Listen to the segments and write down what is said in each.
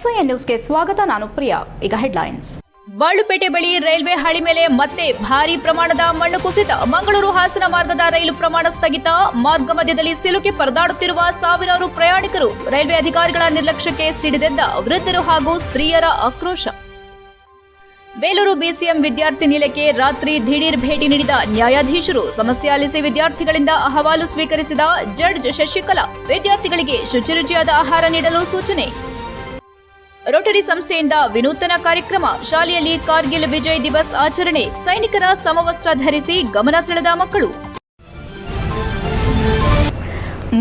HIN ನ್ಯೂಸ್ಗೆ ಸ್ವಾಗತ. ನಾನು ಪ್ರಿಯಾ. ಈಗ ಹೆಡ್ಲೈನ್ಸ್. ಬಾಳುಪೇಟೆ ಬಳಿ ರೈಲ್ವೆ ಹಳಿ ಮೇಲೆ ಮತ್ತೆ ಭಾರೀ ಪ್ರಮಾಣದ ಮಣ್ಣು ಕುಸಿತ. ಮಂಗಳೂರು ಹಾಸನ ಮಾರ್ಗದ ರೈಲು ಪ್ರಮಾಣ ಸ್ಥಗಿತ. ಮಾರ್ಗ ಮಧ್ಯದಲ್ಲಿ ಸಿಲುಕಿ ಪರದಾಡುತ್ತಿರುವ ಸಾವಿರಾರು ಪ್ರಯಾಣಿಕರು. ರೈಲ್ವೆ ಅಧಿಕಾರಿಗಳ ನಿರ್ಲಕ್ಷ್ಯಕ್ಕೆ ಸಿಡಿದೆದ್ದ ವೃದ್ಧರು ಹಾಗೂ ಸ್ತ್ರೀಯರ ಆಕ್ರೋಶ. ಬೇಲೂರು ಬಿಸಿಎಂ ವಿದ್ಯಾರ್ಥಿ ನಿಲಯಕ್ಕೆ ರಾತ್ರಿ ದಿಢೀರ್ ಭೇಟಿ ನೀಡಿದ ನ್ಯಾಯಾಧೀಶರು. ಸಮಸ್ಯೆ ಆಲಿಸಿ ವಿದ್ಯಾರ್ಥಿಗಳಿಂದ ಅಹವಾಲು ಸ್ವೀಕರಿಸಿದ ಜಡ್ಜ್ ಶಶಿಕಲಾ. ವಿದ್ಯಾರ್ಥಿಗಳಿಗೆ ಶುಚಿರುಚಿಯಾದ ಆಹಾರ ನೀಡಲು ಸೂಚನೆ. ರೋಟರಿ ಸಂಸ್ಥೆಯಿಂದ ವಿನೂತನ ಕಾರ್ಯಕ್ರಮ. ಶಾಲೆಯಲ್ಲಿ ಕಾರ್ಗಿಲ್ ವಿಜಯ್ ದಿವಸ್ ಆಚರಣೆ. ಸೈನಿಕರ ಸಮವಸ್ತ್ರ ಧರಿಸಿ ಗಮನ ಸೆಳೆದ ಮಕ್ಕಳು.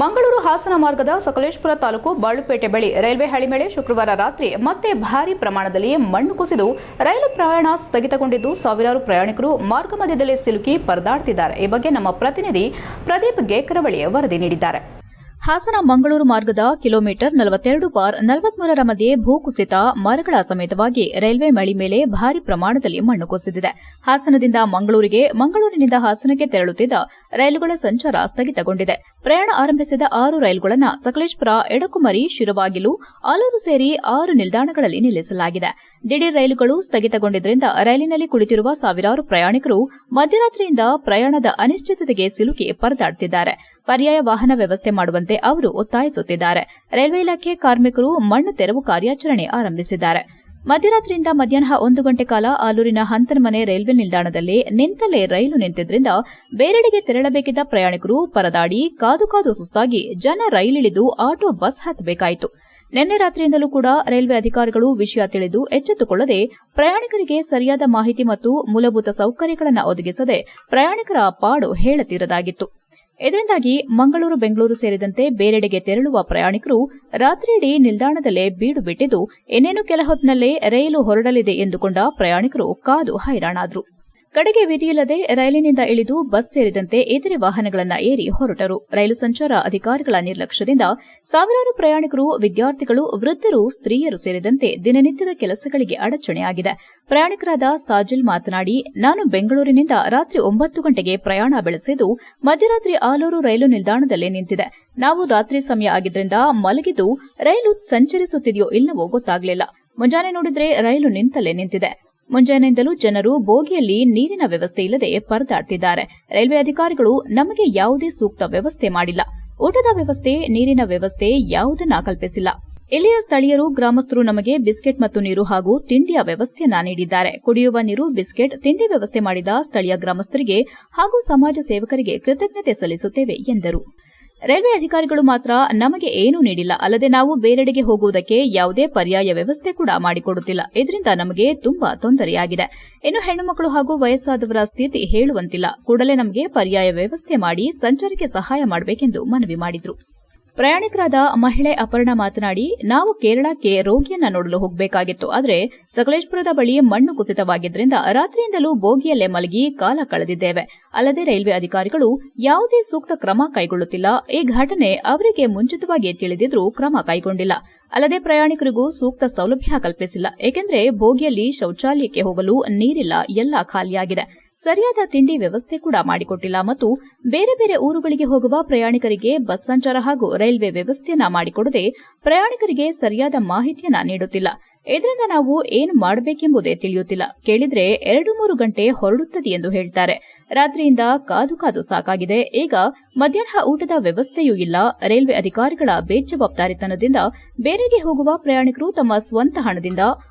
ಮಂಗಳೂರು ಹಾಸನ ಮಾರ್ಗದ ಸಕಲೇಶಪುರ ತಾಲೂಕು ಬಾಳುಪೇಟೆ ಬಳಿ ರೈಲ್ವೆ ಹಳಿ ಮೇಲೆ ಶುಕ್ರವಾರ ರಾತ್ರಿ ಮತ್ತೆ ಭಾರೀ ಪ್ರಮಾಣದಲ್ಲಿ ಮಣ್ಣು ಕುಸಿದು ರೈಲು ಪ್ರಯಾಣ ಸ್ಥಗಿತಗೊಂಡಿದ್ದು ಸಾವಿರಾರು ಪ್ರಯಾಣಿಕರು ಮಾರ್ಗ ಮಧ್ಯದಲ್ಲಿ ಸಿಲುಕಿ ಪರದಾಡುತ್ತಿದ್ದಾರೆ. ಈ ಬಗ್ಗೆ ನಮ್ಮ ಪ್ರತಿನಿಧಿ ಪ್ರದೀಪ್ ಗೇಕರವಳಿ ವರದಿ ನೀಡಿದ್ದಾರೆ. ಹಾಸನ ಮಂಗಳೂರು ಮಾರ್ಗದ ಕಿಲೋಮೀಟರ್ 42/43ರ ಮಧ್ಯೆ ಭೂಕುಸಿತ, ಮರಗಳ ಸಮೇತವಾಗಿ ರೈಲ್ವೆ ಮಳಿ ಮೇಲೆ ಭಾರೀ ಪ್ರಮಾಣದಲ್ಲಿ ಮಣ್ಣು ಕುಸಿದಿದೆ. ಹಾಸನದಿಂದ ಮಂಗಳೂರಿಗೆ, ಮಂಗಳೂರಿನಿಂದ ಹಾಸನಕ್ಕೆ ತೆರಳುತ್ತಿದ್ದ ರೈಲುಗಳ ಸಂಚಾರ ಸ್ಥಗಿತಗೊಂಡಿದೆ. ಪ್ರಯಾಣ ಆರಂಭಿಸಿದ 6 ರೈಲುಗಳನ್ನು ಸಕಲೇಶಪುರ, ಎಡಕುಮರಿ, ಶಿರವಾಗಿಲು, ಆಲೂರು ಸೇರಿ 6 ನಿಲ್ದಾಣಗಳಲ್ಲಿ ನಿಲ್ಲಿಸಲಾಗಿದೆ. ದಿಢೀರ್ ರೈಲುಗಳು ಸ್ಥಗಿತಗೊಂಡಿದ್ದರಿಂದ ರೈಲಿನಲ್ಲಿ ಕುಳಿತಿರುವ ಸಾವಿರಾರು ಪ್ರಯಾಣಿಕರು ಮಧ್ಯರಾತ್ರಿಯಿಂದ ಪ್ರಯಾಣದ ಅನಿಶ್ಚಿತತೆಗೆ ಸಿಲುಕಿ ಪರದಾಡುತ್ತಿದ್ದಾರೆ. ಪರ್ಯಾಯ ವಾಹನ ವ್ಯವಸ್ಥೆ ಮಾಡುವಂತೆ ಅವರು ಒತ್ತಾಯಿಸುತ್ತಿದ್ದಾರೆ. ರೈಲ್ವೆ ಇಲಾಖೆ ಕಾರ್ಮಿಕರು ಮಣ್ಣು ತೆರವು ಕಾರ್ಯಾಚರಣೆ ಆರಂಭಿಸಿದ್ದಾರೆ. ಮಧ್ಯರಾತ್ರಿಯಿಂದ ಮಧ್ಯಾಹ್ನ 1 ಗಂಟೆ ಕಾಲ ಆಲೂರಿನ ಹಂತನಮನೆ ರೈಲ್ವೆ ನಿಲ್ದಾಣದಲ್ಲಿ ನಿಂತಲ್ಲೇ ರೈಲು ನಿಂತಿದ್ದರಿಂದ ಬೇರೆಡೆಗೆ ತೆರಳಬೇಕಿದ್ದ ಪ್ರಯಾಣಿಕರು ಪರದಾಡಿ ಕಾದು ಸುಸ್ತಾಗಿ ಜನ ರೈಲಿಳಿದು ಆಟೋ, ಬಸ್ ಹತ್ತಬೇಕಾಯಿತು. ನಿನ್ನೆ ರಾತ್ರಿಯಿಂದಲೂ ಕೂಡ ರೈಲ್ವೆ ಅಧಿಕಾರಿಗಳು ವಿಷಯ ತಿಳಿದು ಎಚ್ಚೆತ್ತುಕೊಳ್ಳದೆ ಪ್ರಯಾಣಿಕರಿಗೆ ಸರಿಯಾದ ಮಾಹಿತಿ ಮತ್ತು ಮೂಲಭೂತ ಸೌಕರ್ಯಗಳನ್ನು ಒದಗಿಸದೆ ಪ್ರಯಾಣಿಕರ ಪಾಡು ಹೇಳತೀರದಾಗಿತ್ತು. ಇದರಿಂದಾಗಿ ಮಂಗಳೂರು, ಬೆಂಗಳೂರು ಸೇರಿದಂತೆ ಬೇರೆಡೆಗೆ ತೆರಳುವ ಪ್ರಯಾಣಿಕರು ರಾತ್ರಿಯಿಡೀ ನಿಲ್ದಾಣದಲ್ಲೇ ಬೀಡು ಬಿಟ್ಟಿದ್ದು, ಇನ್ನೇನು ಕೆಲ ಹೊತ್ತಿನಲ್ಲೇ ರೈಲು ಹೊರಡಲಿದೆ ಎಂದುಕೊಂಡ ಪ್ರಯಾಣಿಕರು ಕಾದು ಹೈರಾಣಾದರು. ಕಡೆಗೆ ವಿಧಿಯಿಲ್ಲದೆ ರೈಲಿನಿಂದ ಇಳಿದು ಬಸ್ ಸೇರಿದಂತೆ ಇತರೆ ವಾಹನಗಳನ್ನು ಏರಿ ಹೊರಟರು. ರೈಲು ಸಂಚಾರ ಅಧಿಕಾರಿಗಳ ನಿರ್ಲಕ್ಷ್ಯದಿಂದ ಸಾವಿರಾರು ಪ್ರಯಾಣಿಕರು, ವಿದ್ಯಾರ್ಥಿಗಳು, ವೃದ್ಧರು, ಸ್ತ್ರೀಯರು ಸೇರಿದಂತೆ ದಿನನಿತ್ಯದ ಕೆಲಸಗಳಿಗೆ ಅಡಚಣೆಯಾಗಿದೆ. ಪ್ರಯಾಣಿಕರಾದ ಸಾಜಿಲ್ ಮಾತನಾಡಿ, ನಾನು ಬೆಂಗಳೂರಿನಿಂದ ರಾತ್ರಿ 9 ಗಂಟೆಗೆ ಪ್ರಯಾಣ ಬೆಳೆಸಿದ್ದು ಮಧ್ಯರಾತ್ರಿ ಆಲೂರು ರೈಲು ನಿಲ್ದಾಣದಲ್ಲೇ ನಿಂತಿದೆ. ನಾವು ರಾತ್ರಿ ಸಮಯ ಆಗಿದ್ದರಿಂದ ಮಲಗಿದ್ದು ರೈಲು ಸಂಚರಿಸುತ್ತಿದೆಯೋ ಇಲ್ಲವೋ ಗೊತ್ತಾಗಲಿಲ್ಲ. ಮುಂಜಾನೆ ನೋಡಿದ್ರೆ ರೈಲು ನಿಂತಲ್ಲೇ ನಿಂತಿದೆ. ಮುಂಜಾನೆಯಿಂದಲೂ ಜನರು ಬೋಗಿಯಲ್ಲಿ ನೀರಿನ ವ್ಯವಸ್ಥೆ ಇಲ್ಲದೆ ಪರದಾಡುತ್ತಿದ್ದಾರೆ. ರೈಲ್ವೆ ಅಧಿಕಾರಿಗಳು ನಮಗೆ ಯಾವುದೇ ಸೂಕ್ತ ವ್ಯವಸ್ಥೆ ಮಾಡಿಲ್ಲ. ಊಟದ ವ್ಯವಸ್ಥೆ, ನೀರಿನ ವ್ಯವಸ್ಥೆ ಯಾವುದನ್ನ ಕಲ್ಪಿಸಿಲ್ಲ. ಇಲ್ಲಿಯ ಸ್ಥಳೀಯರು, ಗ್ರಾಮಸ್ಥರು ನಮಗೆ ಬಿಸ್ಕೆಟ್ ಮತ್ತು ನೀರು ಹಾಗೂ ತಿಂಡಿಯ ವ್ಯವಸ್ಥೆಯನ್ನ ನೀಡಿದ್ದಾರೆ. ಕುಡಿಯುವ ನೀರು, ಬಿಸ್ಕೆಟ್, ತಿಂಡಿ ವ್ಯವಸ್ಥೆ ಮಾಡಿದ ಸ್ಥಳೀಯ ಗ್ರಾಮಸ್ಥರಿಗೆ ಹಾಗೂ ಸಮಾಜ ಸೇವಕರಿಗೆ ಕೃತಜ್ಞತೆ ಸಲ್ಲಿಸುತ್ತೇವೆ ಎಂದರು. ರೈಲ್ವೆ ಅಧಿಕಾರಿಗಳು ಮಾತ್ರ ನಮಗೆ ಏನೂ ನೀಡಿಲ್ಲ. ಅಲ್ಲದೆ ನಾವು ಬೇರೆಡೆಗೆ ಹೋಗುವುದಕ್ಕೆ ಯಾವುದೇ ಪರ್ಯಾಯ ವ್ಯವಸ್ಥೆ ಕೂಡ ಮಾಡಿಕೊಡುತ್ತಿಲ್ಲ. ಇದರಿಂದ ನಮಗೆ ತುಂಬಾ ತೊಂದರೆಯಾಗಿದೆ. ಇನ್ನು ಹೆಣ್ಣುಮಕ್ಕಳು ಹಾಗೂ ವಯಸ್ಸಾದವರ ಸ್ಥಿತಿ ಹೇಳುವಂತಿಲ್ಲ. ಕೂಡಲೇ ನಮಗೆ ಪರ್ಯಾಯ ವ್ಯವಸ್ಥೆ ಮಾಡಿ ಸಂಚಾರಕ್ಕೆ ಸಹಾಯ ಮಾಡಬೇಕೆಂದು ಮನವಿ ಮಾಡಿದರು. ಪ್ರಯಾಣಿಕರಾದ ಮಹಿಳೆ ಅಪರ್ಣ ಮಾತನಾಡಿ, ನಾವು ಕೇರಳಕ್ಕೆ ರೋಗಿಯನ್ನ ನೋಡಲು ಹೋಗಬೇಕಾಗಿತ್ತು. ಆದರೆ ಸಕಲೇಶಪುರದ ಬಳಿ ಮಣ್ಣು ಕುಸಿತವಾಗಿದ್ದರಿಂದ ರಾತ್ರಿಯಿಂದಲೂ ಬೋಗಿಯಲ್ಲೇ ಮಲಗಿ ಕಾಲ ಕಳೆದಿದ್ದೇವೆ. ಅಲ್ಲದೆ ರೈಲ್ವೆ ಅಧಿಕಾರಿಗಳು ಯಾವುದೇ ಸೂಕ್ತ ಕ್ರಮ ಕೈಗೊಳ್ಳುತ್ತಿಲ್ಲ. ಈ ಘಟನೆ ಅವರಿಗೆ ಮುಂಚಿತವಾಗಿ ತಿಳಿದಿದ್ರೂ ಕ್ರಮ ಕೈಗೊಂಡಿಲ್ಲ. ಅಲ್ಲದೆ ಪ್ರಯಾಣಿಕರಿಗೂ ಸೂಕ್ತ ಸೌಲಭ್ಯ ಕಲ್ಪಿಸಿಲ್ಲ. ಏಕೆಂದರೆ ಬೋಗಿಯಲ್ಲಿ ಶೌಚಾಲಯಕ್ಕೆ ಹೋಗಲು ನೀರಿಲ್ಲ, ಎಲ್ಲ ಖಾಲಿಯಾಗಿದೆ. ಸರಿಯಾದ ತಿಂಡಿ ವ್ಯವಸ್ಥೆ ಕೂಡ ಮಾಡಿಕೊಟ್ಟಿಲ್ಲ ಮತ್ತು ಬೇರೆ ಬೇರೆ ಊರುಗಳಿಗೆ ಹೋಗುವ ಪ್ರಯಾಣಿಕರಿಗೆ ಬಸ್ ಸಂಚಾರ ಹಾಗೂ ರೈಲ್ವೆ ವ್ಯವಸ್ಥೆಯನ್ನ ಮಾಡಿಕೊಡದೆ ಪ್ರಯಾಣಿಕರಿಗೆ ಸರಿಯಾದ ಮಾಹಿತಿಯನ್ನ ನೀಡುತ್ತಿಲ್ಲ. ಇದರಿಂದ ನಾವು ಏನು ಮಾಡಬೇಕೆಂಬುದೇ ತಿಳಿಯುತ್ತಿಲ್ಲ. ಕೇಳಿದ್ರೆ 2-3 ಗಂಟೆ ಹೊರಡುತ್ತದೆ ಎಂದು ಹೇಳ್ತಾರೆ. ರಾತ್ರಿಯಿಂದ ಕಾದು ಸಾಕಾಗಿದೆ. ಈಗ ಮಧ್ಯಾಹ್ನ ಊಟದ ವ್ಯವಸ್ಥೆಯೂ ಇಲ್ಲ. ರೈಲ್ವೆ ಅಧಿಕಾರಿಗಳ ಬೇಜವಾಬ್ದಾರಿತನದಿಂದ ಬೇರೆಗೆ ಹೋಗುವ ಪ್ರಯಾಣಿಕರು ತಮ್ಮ ಸ್ವಂತ ಹಣದಿಂದ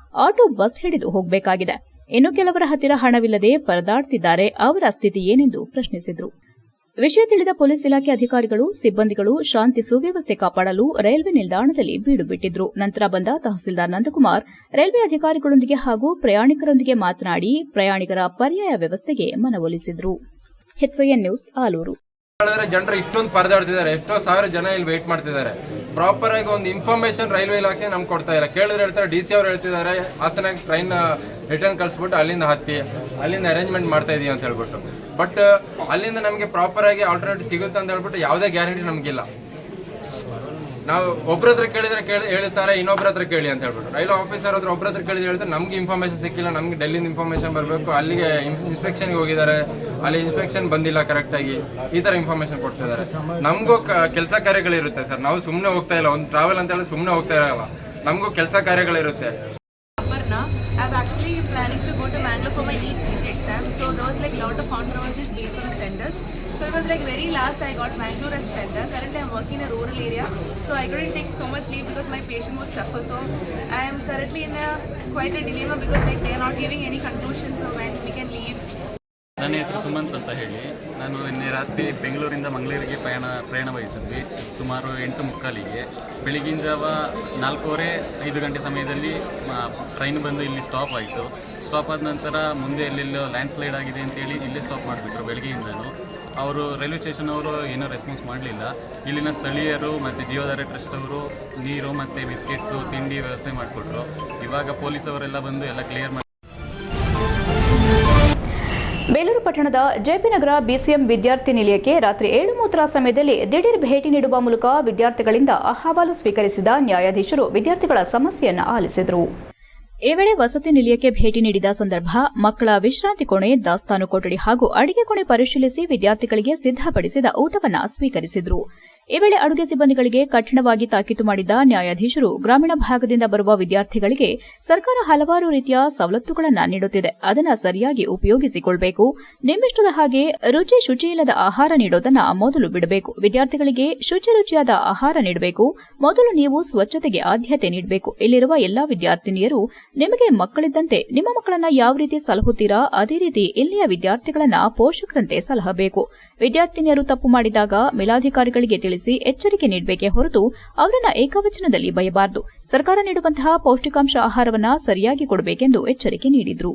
ಆಟೋ, ಬಸ್ ಹಿಡಿದು ಹೋಗಬೇಕಾಗಿದೆ. ಇನ್ನು ಕೆಲವರ ಹತ್ತಿರ ಹಣವಿಲ್ಲದೆ ಪರದಾಡುತ್ತಿದ್ದಾರೆ. ಅವರ ಸ್ಥಿತಿ ಏನೆಂದು ಪ್ರಶ್ನಿಸಿದರು. ವಿಷಯ ತಿಳಿದ ಪೊಲೀಸ್ ಇಲಾಖೆ ಅಧಿಕಾರಿಗಳು, ಸಿಬ್ಬಂದಿಗಳು ಶಾಂತಿ ಸುವ್ಯವಸ್ಥೆ ಕಾಪಾಡಲು ರೈಲ್ವೆ ನಿಲ್ದಾಣದಲ್ಲಿ ಬೀಡು ಬಿಟ್ಟಿದ್ರು. ನಂತರ ಬಂದ ತಹಸೀಲ್ದಾರ್ ನಂದಕುಮಾರ್ ರೈಲ್ವೆ ಅಧಿಕಾರಿಗಳೊಂದಿಗೆ ಹಾಗೂ ಪ್ರಯಾಣಿಕರೊಂದಿಗೆ ಮಾತನಾಡಿ ಪ್ರಯಾಣಿಕರ ಪರ್ಯಾಯ ವ್ಯವಸ್ಥೆಗೆ ಮನವೊಲಿಸಿದರು. HIN news, Aluru. ಜನರು ಇಷ್ಟೊಂದು ಪರದಾಡ್ತಿದ್ದಾರೆ. ಎಷ್ಟೋ ಸಾವಿರ ಜನ ಇಲ್ಲಿ ವೇಟ್ ಮಾಡ್ತಿದ್ದಾರೆ. ಪ್ರಾಪರ್ ಆಗಿ ಒಂದು ಇನ್ಫಾರ್ಮೇಶನ್ ರೈಲ್ವೆ ಇಲಾಖೆ ನಮ್ಗೆ ಕೊಡ್ತಾ ಇಲ್ಲ. ಕೇಳಿದ್ರೆ ಹೇಳ್ತಾರೆ, DC ಅವರು ಹೇಳ್ತಿದ್ದಾರೆ ಹಾಸನಾಗ ಟ್ರೈನ್ ರಿಟರ್ನ್ ಕಳಿಸ್ಬಿಟ್ಟು ಅಲ್ಲಿಂದ ಹತ್ತಿ ಅಲ್ಲಿಂದ ಅರೇಂಜ್ಮೆಂಟ್ ಮಾಡ್ತಾ ಇದೀವಿ ಅಂತ ಹೇಳ್ಬಿಟ್ಟು. ಬಟ್ ಅಲ್ಲಿಂದ ನಮಗೆ ಪ್ರಾಪರ್ ಆಗಿ ಆಲ್ಟರ್ನೇಟಿವ್ ಸಿಗುತ್ತೆ ಅಂತ ಹೇಳ್ಬಿಟ್ಟು ಯಾವುದೇ ಗ್ಯಾರಂಟಿ ನಮಗಿಲ್ಲ. ನಾವು ಒಬ್ಬರ ಹತ್ರ ಕೇಳಿದ್ರೆ ಹೇಳ್ತಾರೆ, ಇನ್ನೊಬ್ಬರ ಹತ್ರ ಕೇಳಿ ಅಂತ ಹೇಳ್ಬಿಟ್ಟು. ರೈಲ್ವೆ ಆಫೀಸರ್ ಹತ್ರ ಒಬ್ಬರ ಹತ್ರ ಕೇಳಿದ್ರೆ ಹೇಳ್ತಾರೆ ನಮ್ಗೆ ಇನ್ಫಾರ್ಮೇಶನ್ ಸಿಕ್ಕಿಲ್ಲ, ನಮ್ಗೆ ಡೆಲ್ಲಿಂದ ಇನ್ಫಾರ್ಮೇಶನ್ ಬರಬೇಕು, ಅಲ್ಲಿಗೆ ಇನ್ಸ್ಪೆಕ್ಷನ್ಗೆ ಹೋಗಿದ್ದಾರೆ, ಅಲ್ಲಿ ಇನ್ಸ್ಪೆಕ್ಷನ್ ಬಂದಿಲ್ಲ ಕರೆಕ್ಟಾಗಿ, ಈ ಥರ ಇನ್ಫಾರ್ಮೇಶನ್ ಕೊಡ್ತಿದ್ದಾರೆ. ನಮಗೂ ಕೆಲಸ ಕಾರ್ಯಗಳಿರುತ್ತೆ ಸರ್. ನಾವು ಸುಮ್ಮನೆ ಹೋಗ್ತಾ ಇಲ್ಲ. ಒಂದು ಟ್ರಾವೆಲ್ ಅಂತ ಹೇಳಿದ್ರೆ ಸುಮ್ಮನೆ ಹೋಗ್ತಾ ಇರಲ್ಲ. ನಮಗೂ ಕೆಲಸ ಕಾರ್ಯಗಳಿರುತ್ತೆ. Aparna, I'm actually planning to go to Bangalore for my NEET PG exam. So there was like a lot of controversies based on the centers. So it was like very last I got Bangalore as a center. Currently I'm working in a rural area, so I couldn't take so much leave because my patient would suffer. So I am currently in a quite a dilemma because like they are not giving any conclusion. So when we can leave. ನನ್ನ ಹೆಸರು ಸುಮಂತ್ ಅಂತ ಹೇಳಿ, ನಾನು ನಿನ್ನೆ ರಾತ್ರಿ ಬೆಂಗಳೂರಿಂದ ಮಂಗಳೂರಿಗೆ ಪ್ರಯಾಣ ವಹಿಸಿದ್ವಿ. ಸುಮಾರು 8:45ಗೆ. ಬೆಳಗಿನ ಜಾವ 4:30-5 ಗಂಟೆ ಸಮಯದಲ್ಲಿ ಟ್ರೈನ್ ಬಂದು ಇಲ್ಲಿ ಸ್ಟಾಪ್ ಆಯಿತು. ಸ್ಟಾಪ್ ಆದ ನಂತರ ಮುಂದೆ ಎಲ್ಲೆಲ್ಲೋ ಲ್ಯಾಂಡ್ ಸ್ಲೈಡ್ ಆಗಿದೆ ಅಂತೇಳಿ ಇಲ್ಲೇ ಸ್ಟಾಪ್ ಮಾಡಿಬಿಟ್ರು ಬೆಳಗ್ಗೆಯಿಂದನೂ. ಅವರು ರೈಲ್ವೆ ಸ್ಟೇಷನ್ ಅವರು ಏನೂ ರೆಸ್ಪಾನ್ಸ್ ಮಾಡಲಿಲ್ಲ. ಇಲ್ಲಿನ ಸ್ಥಳೀಯರು ಮತ್ತು ಜೀವಧಾರೆ ಟ್ರಸ್ಟ್ ಅವರು ನೀರು ಮತ್ತು ಬಿಸ್ಕೆಟ್ಸು ತಿಂಡಿ ವ್ಯವಸ್ಥೆ ಮಾಡಿಕೊಟ್ರು. ಇವಾಗ ಪೊಲೀಸವರೆಲ್ಲ ಬಂದು ಎಲ್ಲ ಕ್ಲಿಯರ್ ಮಾಡಿ. ಬೇಲೂರು ಪಟ್ಟಣದ ಜೆಪಿ ನಗರ ಬಿಸಿಎಂ ವಿದ್ಯಾರ್ಥಿ ನಿಲಯಕ್ಕೆ ರಾತ್ರಿ 7:30 ಸಮಯದಲ್ಲಿ ದಿಢೀರ್ ಭೇಟಿ ನೀಡುವ ಮೂಲಕ ವಿದ್ಯಾರ್ಥಿಗಳಿಂದ ಅಹವಾಲು ಸ್ವೀಕರಿಸಿದ ನ್ಯಾಯಾಧೀಶರು ವಿದ್ಯಾರ್ಥಿಗಳ ಸಮಸ್ಯೆಯನ್ನು ಆಲಿಸಿದರು. ಈ ವೇಳೆ ವಸತಿ ನಿಲಯಕ್ಕೆ ಭೇಟಿ ನೀಡಿದ ಸಂದರ್ಭ ಮಕ್ಕಳ ವಿಶ್ರಾಂತಿ ಕೋಣೆ, ದಾಸ್ತಾನು ಕೊಠಡಿ ಹಾಗೂ ಅಡಿಗೆ ಕೋಣೆ ಪರಿಶೀಲಿಸಿ ವಿದ್ಯಾರ್ಥಿಗಳಿಗೆ ಸಿದ್ದಪಡಿಸಿದ ಊಟವನ್ನು ಸ್ವೀಕರಿಸಿದರು. ಈ ವೇಳೆ ಅಡುಗೆ ಸಿಬ್ಬಂದಿಗಳಿಗೆ ಕಠಿಣವಾಗಿ ತಾಕೀತು ಮಾಡಿದ್ದ ನ್ಯಾಯಾಧೀಶರು ಗ್ರಾಮೀಣ ಭಾಗದಿಂದ ಬರುವ ವಿದ್ಯಾರ್ಥಿಗಳಿಗೆ ಸರ್ಕಾರ ಹಲವಾರು ರೀತಿಯ ಸವಲತ್ತುಗಳನ್ನು ನೀಡುತ್ತಿದೆ, ಅದನ್ನು ಸರಿಯಾಗಿ ಉಪಯೋಗಿಸಿಕೊಳ್ಳಬೇಕು. ನಿಮ್ಮಿಷ್ಟದ ಹಾಗೆ ಶುಚಿಯಿಲ್ಲದ ಆಹಾರ ನೀಡೋದನ್ನ ಮೊದಲು ಬಿಡಬೇಕು. ವಿದ್ಯಾರ್ಥಿಗಳಿಗೆ ರುಚಿಯಾದ ಆಹಾರ ನೀಡಬೇಕು. ಮೊದಲು ನೀವು ಸ್ವಚ್ಛತೆಗೆ ಆದ್ಯತೆ ನೀಡಬೇಕು. ಇಲ್ಲಿರುವ ಎಲ್ಲಾ ವಿದ್ಯಾರ್ಥಿನಿಯರು ನಿಮಗೆ ಮಕ್ಕಳಿದ್ದಂತೆ ನಿಮ್ಮ ಮಕ್ಕಳನ್ನ ಯಾವ ರೀತಿ ಸಲಹುತ್ತೀರಾ ಅದೇ ರೀತಿ ಇಲ್ಲಿಯ ವಿದ್ಯಾರ್ಥಿಗಳನ್ನ ಪೋಷಕರಂತೆ ಸಲಹಬೇಕು. ವಿದ್ಯಾರ್ಥಿನಿಯರು ತಪ್ಪು ಮಾಡಿದಾಗ ಮೇಲಾಧಿಕಾರಿಗಳಿಗೆ ತಿಳಿಸಿ ಎಚ್ಚರಿಕೆ ನೀಡಬೇಕೇ ಹೊರತು ಅವರನ್ನ ಏಕವಚನದಲ್ಲಿ ಬಯಬಾರದು. ಸರ್ಕಾರ ನೀಡುವಂತಹ ಪೌಷ್ಟಿಕಾಂಶ ಆಹಾರವನ್ನ ಸರಿಯಾಗಿ ಕೊಡಬೇಕೆಂದು ಎಚ್ಚರಿಕೆ ನೀಡಿದರು.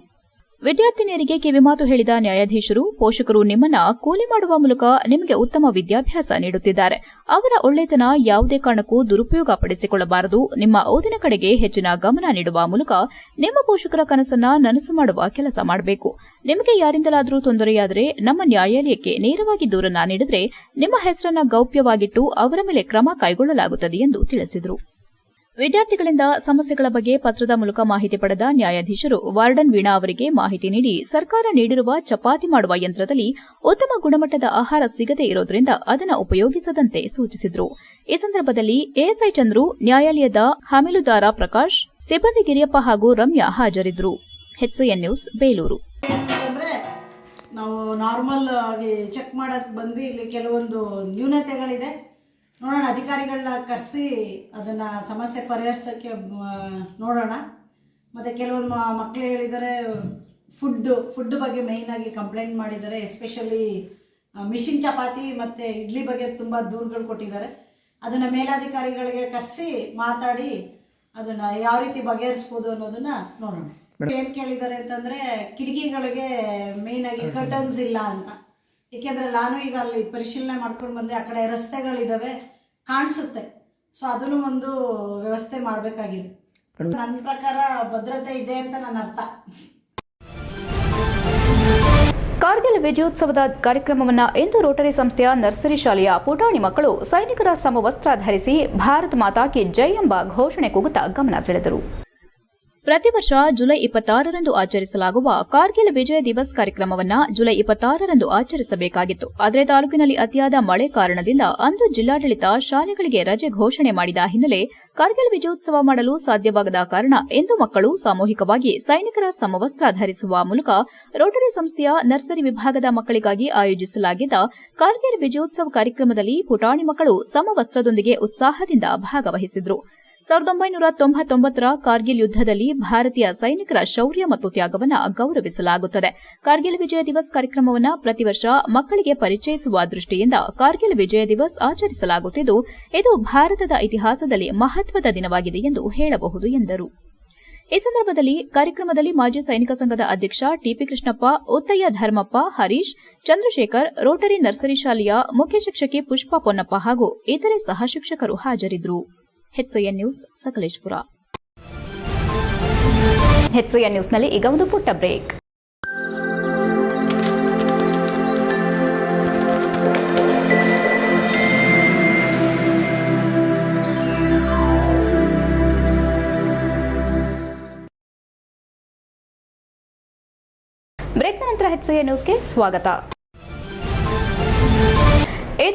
ವಿದ್ಯಾರ್ಥಿನಿಯರಿಗೆ ಕಿವಿಮಾತು ಹೇಳಿದ ನ್ಯಾಯಾಧೀಶರು, ಪೋಷಕರು ನಿಮ್ಮನ್ನ ಕೂಲಿ ಮಾಡುವ ಮೂಲಕ ನಿಮಗೆ ಉತ್ತಮ ವಿದ್ಯಾಭ್ಯಾಸ ನೀಡುತ್ತಿದ್ದಾರೆ. ಅವರ ಒಳ್ಳೆತನ ಯಾವುದೇ ಕಾರಣಕ್ಕೂ ದುರುಪಯೋಗ ಪಡಿಸಿಕೊಳ್ಳಬಾರದು. ನಿಮ್ಮ ಓದಿನ ಕಡೆಗೆ ಹೆಚ್ಚಿನ ಗಮನ ನೀಡುವ ಮೂಲಕ ನಿಮ್ಮ ಪೋಷಕರ ಕನಸನ್ನ ನನಸು ಮಾಡುವ ಕೆಲಸ ಮಾಡಬೇಕು. ನಿಮಗೆ ಯಾರಿಂದಲಾದರೂ ತೊಂದರೆಯಾದರೆ ನಮ್ಮ ನ್ಯಾಯಾಲಯಕ್ಕೆ ನೇರವಾಗಿ ದೂರನ್ನ ನೀಡಿದರೆ ನಿಮ್ಮ ಹೆಸರನ್ನ ಗೌಪ್ಯವಾಗಿಟ್ಟು ಅವರ ಮೇಲೆ ಕ್ರಮ ಕೈಗೊಳ್ಳಲಾಗುತ್ತದೆ ಎಂದು ತಿಳಿಸಿದರು. ವಿದ್ಯಾರ್ಥಿಗಳಿಂದ ಸಮಸ್ಯೆಗಳ ಬಗ್ಗೆ ಪತ್ರದ ಮೂಲಕ ಮಾಹಿತಿ ಪಡೆದ ನ್ಯಾಯಾಧೀಶರು ವಾರ್ಡನ್ ವೀಣಾ ಅವರಿಗೆ ಮಾಹಿತಿ ನೀಡಿ ಸರ್ಕಾರ ನೀಡಿರುವ ಚಪಾತಿ ಮಾಡುವ ಯಂತ್ರದಲ್ಲಿ ಉತ್ತಮ ಗುಣಮಟ್ಟದ ಆಹಾರ ಸಿಗದೇ ಇರೋದ್ರಿಂದ ಅದನ್ನು ಉಪಯೋಗಿಸದಂತೆ ಸೂಚಿಸಿದರು. ಈ ಸಂದರ್ಭದಲ್ಲಿ ಎಎಸ್ಐ ಚಂದ್ರು, ನ್ಯಾಯಾಲಯದ ಹಮಿಲುದಾರ ಪ್ರಕಾಶ್, ಸಿಬ್ಬಂದಿ ಗಿರಿಯಪ್ಪ ಹಾಗೂ ರಮ್ಯಾ ಹಾಜರಿದ್ದರು. HCN news Belur. ನಾವು ನಾರ್ಮಲ್ ಆಗಿ ಚೆಕ್ ಮಾಡಕ್ ಬಂದ್ವಿ. ಇಲ್ಲಿ ಕೆಲವೊಂದು ನ್ಯೂನತೆಗಳಿದೆ, ನೋಡೋಣ. ಅಧಿಕಾರಿಗಳನ್ನ ಕರೆಸಿ ಅದನ್ನು ಸಮಸ್ಯೆ ಪರಿಹರಿಸೋಕ್ಕೆ ನೋಡೋಣ. ಮತ್ತು ಕೆಲವೊಂದು ಮಕ್ಕಳು ಹೇಳಿದ್ದಾರೆ ಫುಡ್ ಬಗ್ಗೆ ಮೇಯ್ನಾಗಿ ಕಂಪ್ಲೇಂಟ್ ಮಾಡಿದ್ದಾರೆ. ಎಸ್ಪೆಷಲಿ ಮಿಷಿನ್ ಚಪಾತಿ ಮತ್ತು ಇಡ್ಲಿ ಬಗ್ಗೆ ತುಂಬ ದೂರುಗಳು ಕೊಟ್ಟಿದ್ದಾರೆ. ಅದನ್ನು ಮೇಲಾಧಿಕಾರಿಗಳಿಗೆ ಕರೆಸಿ ಮಾತಾಡಿ ಅದನ್ನು ಯಾವ ರೀತಿ ಬಗೆಹರಿಸ್ಬೋದು ಅನ್ನೋದನ್ನು ನೋಡೋಣ. ಏನು ಕೇಳಿದ್ದಾರೆ ಅಂತಂದರೆ ಕಿಟಕಿಗಳಿಗೆ ಮೇಯ್ನಾಗಿ ಕರ್ಟನ್ಸ್ ಇಲ್ಲ ಅಂತ. ಏಕೆಂದರೆ ನಾನು ಈಗ ಅಲ್ಲಿ ಪರಿಶೀಲನೆ ಮಾಡ್ಕೊಂಡು ಬಂದೆ, ಆ ಕಡೆ ರಸ್ತೆಗಳಿದ್ದಾವೆ ಕಾಣಿಸುತ್ತೆ. ಸೊ ಅದನ್ನು ಒಂದು ವ್ಯವಸ್ಥೆ ಮಾಡಬೇಕಾಗಿದೆ. ನನ್ನ ಪ್ರಕಾರ ಭದ್ರತೆ ಇದೆ ಅಂತ ನನ್ನ ಅರ್ಥ. ಕಾರ್ಗಿಲ್ ವಿಜಯೋತ್ಸವದ ಕಾರ್ಯಕ್ರಮವನ್ನು ಇಂದು ರೋಟರಿ ಸಂಸ್ಥೆಯ ನರ್ಸರಿ ಶಾಲೆಯ ಪುಟಾಣಿ ಮಕ್ಕಳು ಸೈನಿಕರ ಸಮವಸ್ತ್ರ ಧರಿಸಿ ಭಾರತ್ ಮಾತಾ ಕಿ ಜೈ ಎಂಬ ಘೋಷಣೆ ಕೂಗುತ್ತಾ ಗಮನ ಸೆಳೆದರು. ಪ್ರತಿ ವರ್ಷ ಜುಲೈ 26ರಂದು ಆಚರಿಸಲಾಗುವ ಕಾರ್ಗಿಲ್ ವಿಜಯ ದಿವಸ್ ಕಾರ್ಯಕ್ರಮವನ್ನು ಜುಲೈ 26ರಂದು ಆಚರಿಸಬೇಕಾಗಿತ್ತು. ಆದರೆ ತಾಲೂಕಿನಲ್ಲಿ ಅತಿಯಾದ ಮಳೆ ಕಾರಣದಿಂದ ಅಂದು ಜಿಲ್ಲಾಡಳಿತ ಶಾಲೆಗಳಿಗೆ ರಜೆ ಘೋಷಣೆ ಮಾಡಿದ ಹಿನ್ನೆಲೆ ಕಾರ್ಗಿಲ್ ವಿಜಯೋತ್ಸವ ಮಾಡಲು ಸಾಧ್ಯವಾಗದ ಕಾರಣ ಇಂದು ಮಕ್ಕಳು ಸಾಮೂಹಿಕವಾಗಿ ಸೈನಿಕರ ಸಮವಸ್ತ್ರ ಧರಿಸುವ ಮೂಲಕ ರೋಟರಿ ಸಂಸ್ಥೆಯ ನರ್ಸರಿ ವಿಭಾಗದ ಮಕ್ಕಳಿಗಾಗಿ ಆಯೋಜಿಸಲಾಗಿದ್ದ ಕಾರ್ಗಿಲ್ ವಿಜಯೋತ್ಸವ ಕಾರ್ಯಕ್ರಮದಲ್ಲಿ ಪುಟಾಣಿ ಮಕ್ಕಳು ಸಮವಸ್ತ್ರದೊಂದಿಗೆ ಉತ್ಸಾಹದಿಂದ ಭಾಗವಹಿಸಿದರು. 1999ರ ಕಾರ್ಗಿಲ್ ಯುದ್ದದಲ್ಲಿ ಭಾರತೀಯ ಸೈನಿಕರ ಶೌರ್ಯ ಮತ್ತು ತ್ಯಾಗವನ್ನು ಗೌರವಿಸಲಾಗುತ್ತದೆ. ಕಾರ್ಗಿಲ್ ವಿಜಯ ದಿವಸ್ ಕಾರ್ಯಕ್ರಮವನ್ನು ಪ್ರತಿ ವರ್ಷ ಮಕ್ಕಳಿಗೆ ಪರಿಚಯಿಸುವ ದೃಷ್ಟಿಯಿಂದ ಕಾರ್ಗಿಲ್ ವಿಜಯ ದಿವಸ್ ಆಚರಿಸಲಾಗುತ್ತಿದ್ದು, ಇದು ಭಾರತದ ಇತಿಹಾಸದಲ್ಲಿ ಮಹತ್ವದ ದಿನವಾಗಿದೆ ಎಂದು ಹೇಳಬಹುದು ಎಂದರು. ಈ ಸಂದರ್ಭದಲ್ಲಿ ಕಾರ್ಯಕ್ರಮದಲ್ಲಿ ಮಾಜಿ ಸೈನಿಕ ಸಂಘದ ಅಧ್ಯಕ್ಷ TP Krishnappa, Uttayya Dharmappa, Harish, Chandrashekar, Rotary nursery ಶಾಲೆಯ ಮುಖ್ಯ ಶಿಕ್ಷಕಿ ಪುಷ್ಪಾ ಪೊನ್ನಪ್ಪ ಹಾಗೂ ಇತರೆ ಸಹ ಶಿಕ್ಷಕರು ಹಾಜರಿದ್ದರು. HCN news Sakleshpur. HCN ನ್ಯೂಸ್ನಲ್ಲಿ ಈಗ ಒಂದು ಪುಟ್ಟ ಬ್ರೇಕ್. ಬ್ರೇಕ್ನ ನಂತರ HCN ನ್ಯೂಸ್ಗೆ ಸ್ವಾಗತ.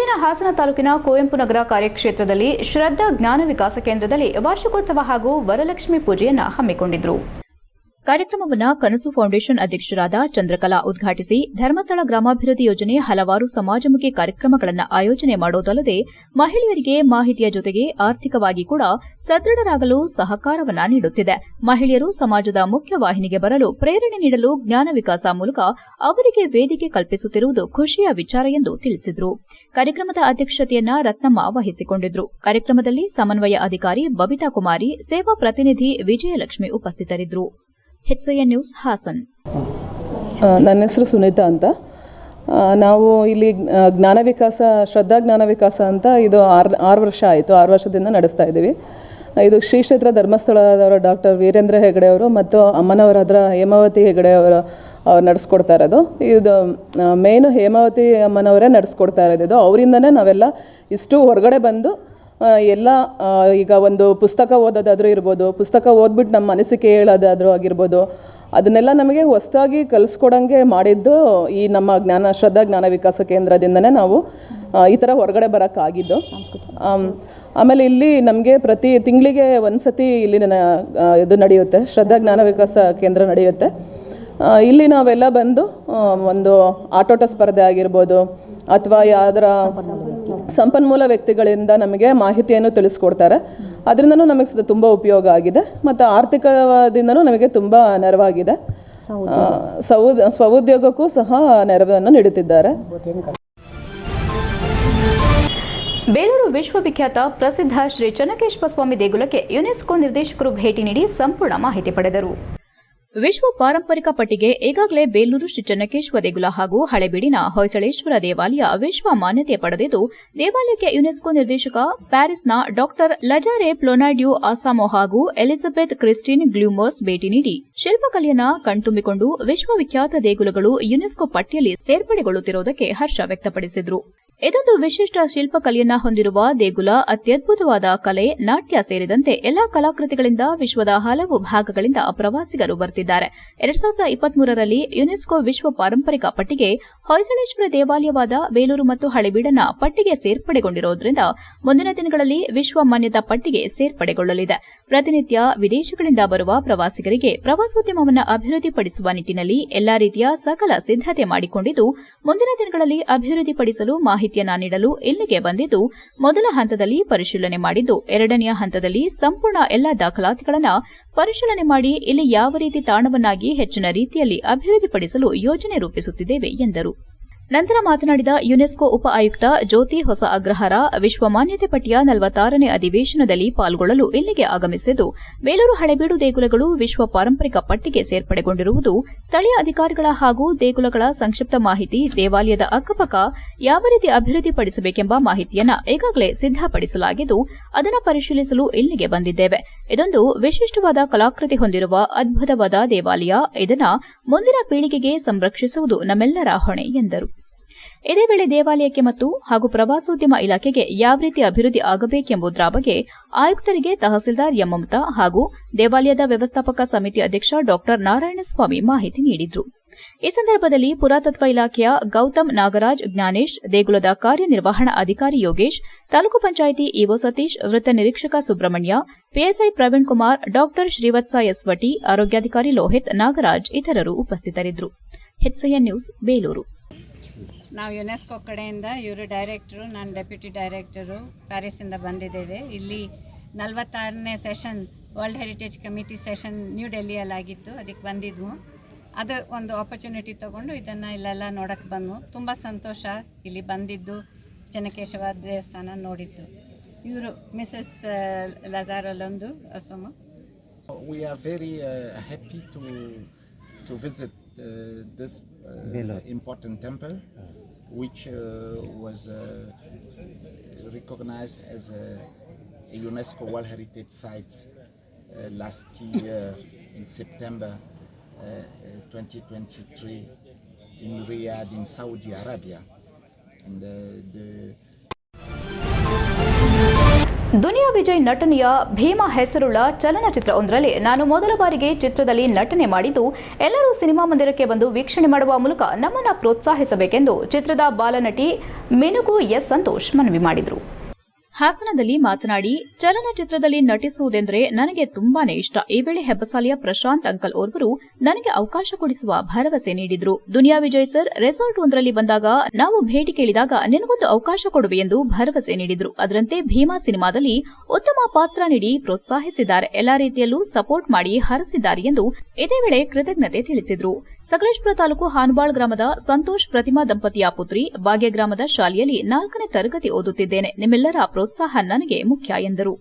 ದಿನ ಹಾಸನ ತಾಲೂಕಿನ ಕುವೆಂಪು ನಗರ ಕಾರ್ಯಕ್ಷೇತ್ರದಲ್ಲಿ ಶ್ರದ್ಧಾ ಜ್ಞಾನ ವಿಕಾಸ ಕೇಂದ್ರದಲ್ಲಿ ವಾರ್ಷಿಕೋತ್ಸವ ಹಾಗೂ ವರಲಕ್ಷ್ಮಿ ಪೂಜೆಯನ್ನು ಹಮ್ಮಿಕೊಂಡಿದ್ರು. ಕಾರ್ಯಕ್ರಮವನ್ನು ಕನಸು ಫೌಂಡೇಶನ್ ಅಧ್ಯಕ್ಷರಾದ ಚಂದ್ರಕಲಾ ಉದ್ಘಾಟಿಸಿ ಧರ್ಮಸ್ಥಳ ಗ್ರಾಮಾಭಿವೃದ್ಧಿ ಯೋಜನೆ ಹಲವಾರು ಸಮಾಜಮುಖಿ ಕಾರ್ಯಕ್ರಮಗಳನ್ನು ಆಯೋಜನೆ ಮಾಡುವುದಲ್ಲದೆ ಮಹಿಳೆಯರಿಗೆ ಮಾಹಿತಿಯ ಜೊತೆಗೆ ಆರ್ಥಿಕವಾಗಿ ಕೂಡ ಸದೃಢರಾಗಲು ಸಹಕಾರವನ್ನ ನೀಡುತ್ತಿದೆ. ಮಹಿಳೆಯರು ಸಮಾಜದ ಮುಖ್ಯವಾಹಿನಿಗೆ ಬರಲು ಪ್ರೇರಣೆ ನೀಡಲು ಜ್ಞಾನ ವಿಕಾಸ ಮೂಲಕ ಅವರಿಗೆ ವೇದಿಕೆ ಕಲ್ಪಿಸುತ್ತಿರುವುದು ಖುಷಿಯ ವಿಚಾರ ಎಂದು ತಿಳಿಸಿದರು. ಕಾರ್ಯಕ್ರಮದ ಅಧ್ಯಕ್ಷತೆಯನ್ನ ರತ್ನಮ್ಮ ವಹಿಸಿಕೊಂಡಿದ್ರು. ಕಾರ್ಯಕ್ರಮದಲ್ಲಿ ಸಮನ್ವಯ ಅಧಿಕಾರಿ ಬಬಿತಾ ಕುಮಾರಿ, ಸೇವಾ ಪ್ರತಿನಿಧಿ ವಿಜಯಲಕ್ಷ್ಮಿ ಉಪಸ್ಥಿತರಿದ್ದರು. HCN news Hassan. ನನ್ನ ಹೆಸರು ಸುನೀತಾ ಅಂತ. ನಾವು ಇಲ್ಲಿ ಜ್ಞಾನ ವಿಕಾಸ, ಶ್ರದ್ಧಾ ಜ್ಞಾನ ವಿಕಾಸ ಅಂತ ಇದು 6 ವರ್ಷ ಆಯಿತು. 6 ವರ್ಷದಿಂದ ನಡೆಸ್ತಾ ಇದ್ದೀವಿ. ಇದು ಶ್ರೀ ಕ್ಷೇತ್ರ ಧರ್ಮಸ್ಥಳದವರು ಡಾಕ್ಟರ್ ವೀರೇಂದ್ರ ಹೆಗಡೆ ಅವರು ಮತ್ತು ಅಮ್ಮನವರಾದ ಹೇಮಾವತಿ ಹೆಗಡೆ ಅವರು ನಡೆಸ್ಕೊಡ್ತಾ ಇರೋದು. ಇದು ಮೇಯ್ನು ಹೇಮಾವತಿ ಅಮ್ಮನವರೇ ನಡೆಸ್ಕೊಡ್ತಾ ಇರೋದು. ಅವರಿಂದನೇ ನಾವೆಲ್ಲ ಇಷ್ಟು ಹೊರಗಡೆ ಬಂದು ಎಲ್ಲ ಈಗ ಒಂದು ಪುಸ್ತಕ ಓದೋದಾದರೂ ಇರ್ಬೋದು, ಪುಸ್ತಕ ಓದ್ಬಿಟ್ಟು ನಮ್ಮ ಅನಿಸಿಕೆ ಹೇಳೋದಾದರೂ ಆಗಿರ್ಬೋದು, ಅದನ್ನೆಲ್ಲ ನಮಗೆ ಹೊಸದಾಗಿ ಕಲಿಸ್ಕೊಡಂಗೆ ಮಾಡಿದ್ದು ಈ ನಮ್ಮ ಶ್ರದ್ಧಾ ಜ್ಞಾನ ವಿಕಾಸ ಕೇಂದ್ರದಿಂದನೇ ನಾವು ಈ ಥರ ಹೊರಗಡೆ ಬರೋಕ್ಕಾಗಿದ್ದು. ಆಮೇಲೆ ಇಲ್ಲಿ ನಮಗೆ ಪ್ರತಿ ತಿಂಗಳಿಗೆ ಒಂದು ಸತಿ ಇಲ್ಲಿ ಇದು ನಡೆಯುತ್ತೆ, ಶ್ರದ್ಧಾ ಜ್ಞಾನ ವಿಕಾಸ ಕೇಂದ್ರ ನಡೆಯುತ್ತೆ. ಇಲ್ಲಿ ನಾವೆಲ್ಲ ಬಂದು ಒಂದು ಆಟೋಟ ಸ್ಪರ್ಧೆ ಆಗಿರ್ಬೋದು ಅಥವಾ ಯಾವ್ದಾರ ಸಂಪನ್ಮೂಲ ವ್ಯಕ್ತಿಗಳಿಂದ ನಮಗೆ ಮಾಹಿತಿಯನ್ನು ತಿಳಿಸ್ಕೊಡ್ತಾರೆ. ಅದರಿಂದನೂ ನಮಗೆ ತುಂಬ ಉಪಯೋಗ ಆಗಿದೆ ಮತ್ತು ಆರ್ಥಿಕದಿಂದನೂ ನಮಗೆ ತುಂಬ ನೆರವಾಗಿದೆ. ಸ್ವಉದ್ಯೋಗಕ್ಕೂ ಸಹ ನೆರವನ್ನು ನೀಡುತ್ತಿದ್ದಾರೆ. ಬೇಲೂರು ವಿಶ್ವವಿಖ್ಯಾತ ಪ್ರಸಿದ್ಧ ಶ್ರೀ ಚೆನ್ನಕೇಶವ ಸ್ವಾಮಿ ದೇಗುಲಕ್ಕೆ ಯುನೆಸ್ಕೋ ನಿರ್ದೇಶಕರು ಭೇಟಿ ನೀಡಿ ಸಂಪೂರ್ಣ ಮಾಹಿತಿ ಪಡೆದರು. ವಿಶ್ವ ಪಾರಂಪರಿಕ ಪಟ್ಟಿಗೆ ಈಗಾಗಲೇ ಬೇಲೂರು ಶ್ರೀ ಚೆನ್ನಕೇಶವ ದೇಗುಲ ಹಾಗೂ ಹಳೆಬೀಡಿನ ಹೊಯ್ಸಳೇಶ್ವರ ದೇವಾಲಯ ವಿಶ್ವ ಮಾನ್ಯತೆ ಪಡೆದಿದ್ದು, ದೇವಾಲಯಕ್ಕೆ ಯುನೆಸ್ಕೋ ನಿರ್ದೇಶಕ ಪ್ಯಾರಿಸ್ನ ಡಾಕ್ಟರ್ ಲಜಾರೆ ಪ್ಲೊನಾಡ್ಯೂ ಆಸಾಮೋ ಹಾಗೂ ಎಲಿಜಬೆತ್ ಕ್ರಿಸ್ಟಿನ್ ಗ್ಲೂಮರ್ಸ್ ಭೇಟಿ ನೀಡಿ ಶಿಲ್ಪಕಲೆಯನ್ನ ಕಣ್ತುಂಬಿಕೊಂಡು ವಿಶ್ವವಿಖ್ಯಾತ ದೇಗುಲಗಳು ಯುನೆಸ್ಕೋ ಪಟ್ಟಿಯಲ್ಲಿ ಸೇರ್ಪಡೆಗೊಳ್ಳುತ್ತಿರುವುದಕ್ಕೆ ಹರ್ಷ ವ್ಯಕ್ತಪಡಿಸಿದರು. ಇದೊಂದು ವಿಶಿಷ್ಟ ಶಿಲ್ಪಕಲೆಯನ್ನ ಹೊಂದಿರುವ ದೇಗುಲ ಅತ್ಯದ್ಭುತವಾದ ಕಲೆ, ನಾಟ್ಯ ಸೇರಿದಂತೆ ಎಲ್ಲಾ ಕಲಾಕೃತಿಗಳಿಂದ ವಿಶ್ವದ ಹಲವು ಭಾಗಗಳಿಂದ ಪ್ರವಾಸಿಗರು ಬರುತ್ತಿದ್ದಾರೆ. 2023ರಲ್ಲಿ ಯುನೆಸ್ಕೋ ವಿಶ್ವ ಪಾರಂಪರಿಕ ಪಟ್ಟಿಗೆ ಹೊಯ್ಸಳೇಶ್ವರ ದೇವಾಲಯವಾದ ಬೇಲೂರು ಮತ್ತು ಹಳೆಬೀಡನ್ನ ಪಟ್ಟಿಗೆ ಸೇರ್ಪಡೆಗೊಂಡಿರುವುದರಿಂದ ಮುಂದಿನ ದಿನಗಳಲ್ಲಿ ವಿಶ್ವ ಮಾನ್ಯತಾ ಪಟ್ಟಿಗೆ ಸೇರ್ಪಡೆಗೊಳ್ಳಲಿದೆ. ಪ್ರತಿನಿತ್ಯ ವಿದೇಶಗಳಿಂದ ಬರುವ ಪ್ರವಾಸಿಗರಿಗೆ ಪ್ರವಾಸೋದ್ಯಮವನ್ನು ಅಭಿವೃದ್ಧಿಪಡಿಸುವ ನಿಟ್ಟಿನಲ್ಲಿ ಎಲ್ಲಾ ರೀತಿಯ ಸಕಲ ಸಿದ್ದತೆ ಮಾಡಿಕೊಂಡಿದ್ದು, ಮುಂದಿನ ದಿನಗಳಲ್ಲಿ ಅಭಿವೃದ್ಧಿಪಡಿಸಲು ಮಾಹಿತಿಯನ್ನ ನೀಡಲು ಇಲ್ಲಿಗೆ ಬಂದಿದ್ದು, ಮೊದಲ ಹಂತದಲ್ಲಿ ಪರಿಶೀಲನೆ ಮಾಡಿದ್ದು, ಎರಡನೆಯ ಹಂತದಲ್ಲಿ ಸಂಪೂರ್ಣ ಎಲ್ಲಾ ದಾಖಲಾತಿಗಳನ್ನು ಪರಿಶೀಲನೆ ಮಾಡಿ ಇಲ್ಲಿ ಯಾವ ರೀತಿ ತಾಣವನ್ನಾಗಿ ಹೆಚ್ಚಿನ ರೀತಿಯಲ್ಲಿ ಅಭಿವೃದ್ಧಿಪಡಿಸಲು ಯೋಜನೆ ರೂಪಿಸುತ್ತಿದ್ದೇವೆ ಎಂದರು. ನಂತರ ಮಾತನಾಡಿದ ಯುನೆಸ್ಕೋ ಉಪ ಆಯುಕ್ತ ಜ್ಯೋತಿ ಹೊಸ ಅಗ್ರಹಾರ, ವಿಶ್ವ ಮಾನ್ಯತೆ ಪಟ್ಟಿಯ 46ನೇ ಅಧಿವೇಶನದಲ್ಲಿ ಪಾಲ್ಗೊಳ್ಳಲು ಇಲ್ಲಿಗೆ ಆಗಮಿಸಿದ್ದು, ಬೇಲೂರು ಹಳೆಬೀಡು ದೇಗುಲಗಳು ವಿಶ್ವ ಪಾರಂಪರಿಕ ಪಟ್ಟಿಗೆ ಸೇರ್ಪಡೆಗೊಂಡಿರುವುದು, ಸ್ಥಳೀಯ ಅಧಿಕಾರಿಗಳ ಹಾಗೂ ದೇಗುಲಗಳ ಸಂಕ್ಷಿಪ್ತ ಮಾಹಿತಿ, ದೇವಾಲಯದ ಅಕ್ಕಪಕ್ಕ ಯಾವ ರೀತಿ ಅಭಿವೃದ್ಧಿಪಡಿಸಬೇಕೆಂಬ ಮಾಹಿತಿಯನ್ನು ಈಗಾಗಲೇ ಸಿದ್ದಪಡಿಸಲಾಗಿದ್ದು, ಅದನ್ನು ಪರಿಶೀಲಿಸಲು ಇಲ್ಲಿಗೆ ಬಂದಿದ್ದೇವೆ. ಇದೊಂದು ವಿಶಿಷ್ಟವಾದ ಕಲಾಕೃತಿ ಹೊಂದಿರುವ ಅದ್ಭುತವಾದ ದೇವಾಲಯ. ಇದನ್ನು ಮುಂದಿನ ಪೀಳಿಗೆಗೆ ಸಂರಕ್ಷಿಸುವುದು ನಮ್ಮೆಲ್ಲರ ಹೊಣೆ ಎಂದರು. ಇದೇ ವೇಳೆ ದೇವಾಲಯಕ್ಕೆ ಹಾಗೂ ಪ್ರವಾಸೋದ್ಯಮ ಇಲಾಖೆಗೆ ಯಾವ ರೀತಿ ಅಭಿವೃದ್ಧಿ ಆಗಬೇಕೆಂಬುದರ ಬಗ್ಗೆ ಆಯುಕ್ತರಿಗೆ ತಹಸೀಲ್ದಾರ್ ಎಂ ಮಮತಾ ಹಾಗೂ ದೇವಾಲಯದ ವ್ಯವಸ್ಥಾಪಕ ಸಮಿತಿ ಅಧ್ಯಕ್ಷ ಡಾ ನಾರಾಯಣಸ್ವಾಮಿ ಮಾಹಿತಿ ನೀಡಿದರು. ಈ ಸಂದರ್ಭದಲ್ಲಿ ಪುರಾತತ್ವ ಇಲಾಖೆಯ ಗೌತಮ್ ನಾಗರಾಜ್, ಜ್ಞಾನೇಶ್, ದೇಗುಲದ ಕಾರ್ಯನಿರ್ವಹಣಾ ಅಧಿಕಾರಿ ಯೋಗೇಶ್, ತಾಲೂಕು ಪಂಚಾಯಿತಿ ಇಒ ಸತೀಶ್, ವೃತ್ತ ನಿರೀಕ್ಷಕ ಸುಬ್ರಹ್ಮಣ್ಯ, ಪಿಎಸ್ಐ ಪ್ರವೀಣ್ ಕುಮಾರ್, ಡಾ ಶ್ರೀವತ್ಸ ಎಸ್ ವಟಿ, ಆರೋಗ್ಯಾಧಿಕಾರಿ ಲೋಹಿತ್, ನಾಗರಾಜ್ ಇತರರು ಉಪಸ್ಥಿತರಿದ್ದರು. HCN news Belur. ನಾವು ಯುನೆಸ್ಕೋ ಕಡೆಯಿಂದ ಇವರು ಡೈರೆಕ್ಟರು, ನಾನು ಡೆಪ್ಯೂಟಿ ಡೈರೆಕ್ಟರು ಪ್ಯಾರಿಸಿಂದ ಬಂದಿದ್ದೇವೆ. ಇಲ್ಲಿ 46ನೇ session World Heritage Committee session New ಡೆಲ್ಲಿಯಲ್ಲಾಗಿತ್ತು, ಅದಕ್ಕೆ ಬಂದಿದ್ವು. ಅದು ಒಂದು ಆಪರ್ಚುನಿಟಿ ತೊಗೊಂಡು ಇದನ್ನು ಇಲ್ಲೆಲ್ಲ ನೋಡೋಕ್ಕೆ ಬಂದ್ವು. ತುಂಬ ಸಂತೋಷ ಇಲ್ಲಿ ಬಂದಿದ್ದು, ಚೆನ್ನಕೇಶವ ದೇವಸ್ಥಾನ ನೋಡಿದ್ದು. ಇವರು Mrs ಲಜಾರಲೊಂದು ಅಸೋಮು. We are very happy to visit this important temple, which was recognized as a UNESCO World Heritage Site last year in September 2023 in Riyadh in Saudi Arabia. And Duniya Vijay ನಟನೆಯ ಭೀಮಾ ಹೆಸರುಳ್ಳ ಚಲನಚಿತ್ರವೊಂದರಲ್ಲಿ ನಾನು ಮೊದಲ ಬಾರಿಗೆ ಚಿತ್ರದಲ್ಲಿ ನಟನೆ ಮಾಡಿದ್ದು ಎಲ್ಲರೂ ಸಿನಿಮಾ ಮಂದಿರಕ್ಕೆ ಬಂದು ವೀಕ್ಷಣೆ ಮಾಡುವ ಮೂಲಕ ನಮ್ಮನ್ನು ಪ್ರೋತ್ಸಾಹಿಸಬೇಕೆಂದು ಚಿತ್ರದ ಬಾಲನಟಿ ಮಿನುಗು ಎಸ್ ಸಂತೋಷ್ ಮನವಿ ಮಾಡಿದರು. ಹಾಸನದಲ್ಲಿ ಮಾತನಾಡಿ, ಚಲನಚಿತ್ರದಲ್ಲಿ ನಟಿಸುವುದೆಂದರೆ ನನಗೆ ತುಂಬಾನೇ ಇಷ್ಟ. ಈ ವೇಳೆ ಹೆಬ್ಬಸಾಲಿಯ ಪ್ರಶಾಂತ್ ಅಂಕಲ್ ಓರ್ವರು ನನಗೆ ಅವಕಾಶ ಕೊಡಿಸುವ ಭರವಸೆ ನೀಡಿದ್ರು. ದುನಿಯಾ ವಿಜಯ್ ಸರ್ ರೆಸಾರ್ಟ್ ಒಂದರಲ್ಲಿ ಬಂದಾಗ ನಾವು ಭೇಟಿ ಕೇಳಿದಾಗ ನಿನಗೊಂದು ಅವಕಾಶ ಕೊಡುವೆ ಎಂದು ಭರವಸೆ ನೀಡಿದ್ರು. ಅದರಂತೆ ಭೀಮಾ ಸಿನಿಮಾದಲ್ಲಿ ಉತ್ತಮ ಪಾತ್ರ ನೀಡಿ ಪ್ರೋತ್ಸಾಹಿಸಿದ್ದಾರೆ. ಎಲ್ಲಾ ರೀತಿಯಲ್ಲೂ ಸಪೋರ್ಟ್ ಮಾಡಿ ಹರಸಿದ್ದಾರೆ ಎಂದು ಇದೇ ವೇಳೆ ಕೃತಜ್ಞತೆ ತಿಳಿಸಿದ್ರು. ಸಕಲೇಶಪುರ ತಾಲೂಕು ಹಾನಬಾಳ್ ಗ್ರಾಮದ ಸಂತೋಷ್ ಪ್ರತಿಮಾ ದಂಪತಿಯ ಪುತ್ರಿ. ಭಾಗ್ಯ ಗ್ರಾಮದ ಶಾಲೆಯಲ್ಲಿ 4ನೇ ತರಗತಿ ಓದುತ್ತಿದ್ದೇನೆ. ನಿಮ್ಮೆಲ್ಲರ ಪ್ರೋತ್ಸಾಹ ನನಗೆ ಮುಖ್ಯ ಎಂದರು.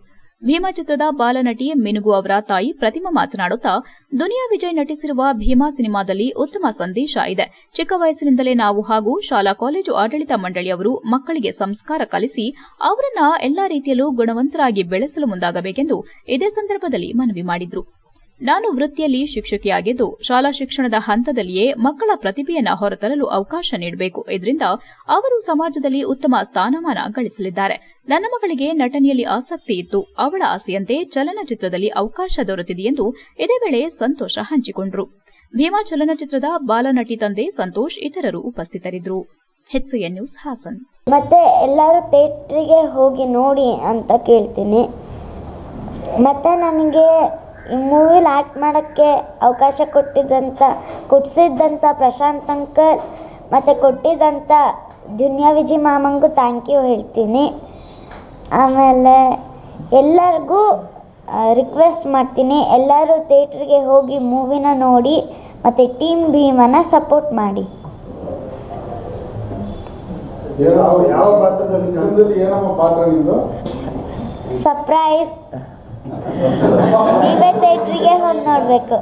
ಭೀಮಾ ಚಿತ್ರದ ಬಾಲನಟಿ ಮಿನುಗು ಅವರ ತಾಯಿ ಪ್ರತಿಮಾ ಮಾತನಾಡುತ್ತಾ, ದುನಿಯಾ ವಿಜಯ್ ನಟಿಸಿರುವ ಭೀಮಾ ಸಿನಿಮಾದಲ್ಲಿ ಉತ್ತಮ ಸಂದೇಶ ಇದೆ. ಚಿಕ್ಕ ವಯಸ್ಸಿನಿಂದಲೇ ನಾವು ಹಾಗೂ ಶಾಲಾ ಕಾಲೇಜು ಆಡಳಿತ ಮಂಡಳಿಯವರು ಮಕ್ಕಳಿಗೆ ಸಂಸ್ಕಾರ ಕಲಿಸಿ ಅವರನ್ನ ಎಲ್ಲಾ ರೀತಿಯಲ್ಲೂ ಗುಣವಂತರಾಗಿ ಬೆಳೆಸಲು ಮುಂದಾಗಬೇಕೆಂದು ಇದೇ ಸಂದರ್ಭದಲ್ಲಿ ಮನವಿ ಮಾಡಿದ್ರು. ನಾನು ವೃತ್ತಿಯಲ್ಲಿ ಶಿಕ್ಷಕಿಯಾಗಿದ್ದು ಶಾಲಾ ಶಿಕ್ಷಣದ ಹಂತದಲ್ಲಿಯೇ ಮಕ್ಕಳ ಪ್ರತಿಭೆಯನ್ನು ಹೊರತರಲು ಅವಕಾಶ ನೀಡಬೇಕು. ಇದರಿಂದ ಅವರು ಸಮಾಜದಲ್ಲಿ ಉತ್ತಮ ಸ್ಥಾನಮಾನ ಗಳಿಸಲಿದ್ದಾರೆ. ನನ್ನ ಮಗಳಿಗೆ ನಟನೆಯಲ್ಲಿ ಆಸಕ್ತಿ ಇತ್ತು. ಅವಳ ಆಸೆಯಂತೆ ಚಲನಚಿತ್ರದಲ್ಲಿ ಅವಕಾಶ ದೊರೆತಿದೆ ಎಂದು ಇದೇ ವೇಳೆ ಸಂತೋಷ ಹಂಚಿಕೊಂಡರು. ಭೀಮಾ ಚಲನಚಿತ್ರದ ಬಾಲನಟಿ ತಂದೆ ಸಂತೋಷ್ ಇತರರು ಉಪಸ್ಥಿತರಿದ್ದರು. HCN news Hassan. ಮತ್ತೆ ಎಲ್ಲರೂ ಥಿಯೇಟ್ರಿಗೆ ಹೋಗಿ ನೋಡಿ ಅಂತ ಕೇಳ್ತೀನಿ. ಮತ್ತೆ ನನಗೆ ಈ ಮೂವಿಲಿ ಆ್ಯಕ್ಟ್ ಮಾಡೋಕ್ಕೆ ಅವಕಾಶ ಕೊಡಿಸಿದ್ದಂಥ ಪ್ರಶಾಂತ್ ಅಂಕಲ್ ಮತ್ತು ಕೊಟ್ಟಿದ್ದಂಥ ದುನಿಯಾ ವಿಜಯ್ ಮಾಮಂಗೂ ಥ್ಯಾಂಕ್ ಯು ಹೇಳ್ತೀನಿ. ಆಮೇಲೆ ಎಲ್ಲರಿಗೂ ರಿಕ್ವೆಸ್ಟ್ ಮಾಡ್ತೀನಿ, ಎಲ್ಲರೂ ಥಿಯೇಟ್ರಿಗೆ ಹೋಗಿ ಮೂವಿನ ನೋಡಿ ಮತ್ತು ಟೀಮ್ ಭೀಮನ ಸಪೋರ್ಟ್ ಮಾಡಿ. ಸರ್ಪ್ರೈಸ್, ನೀವೇ ಥಿಯೇಟ್ರಿಗೆ ಹೋಗಿ ನೋಡಬೇಕು.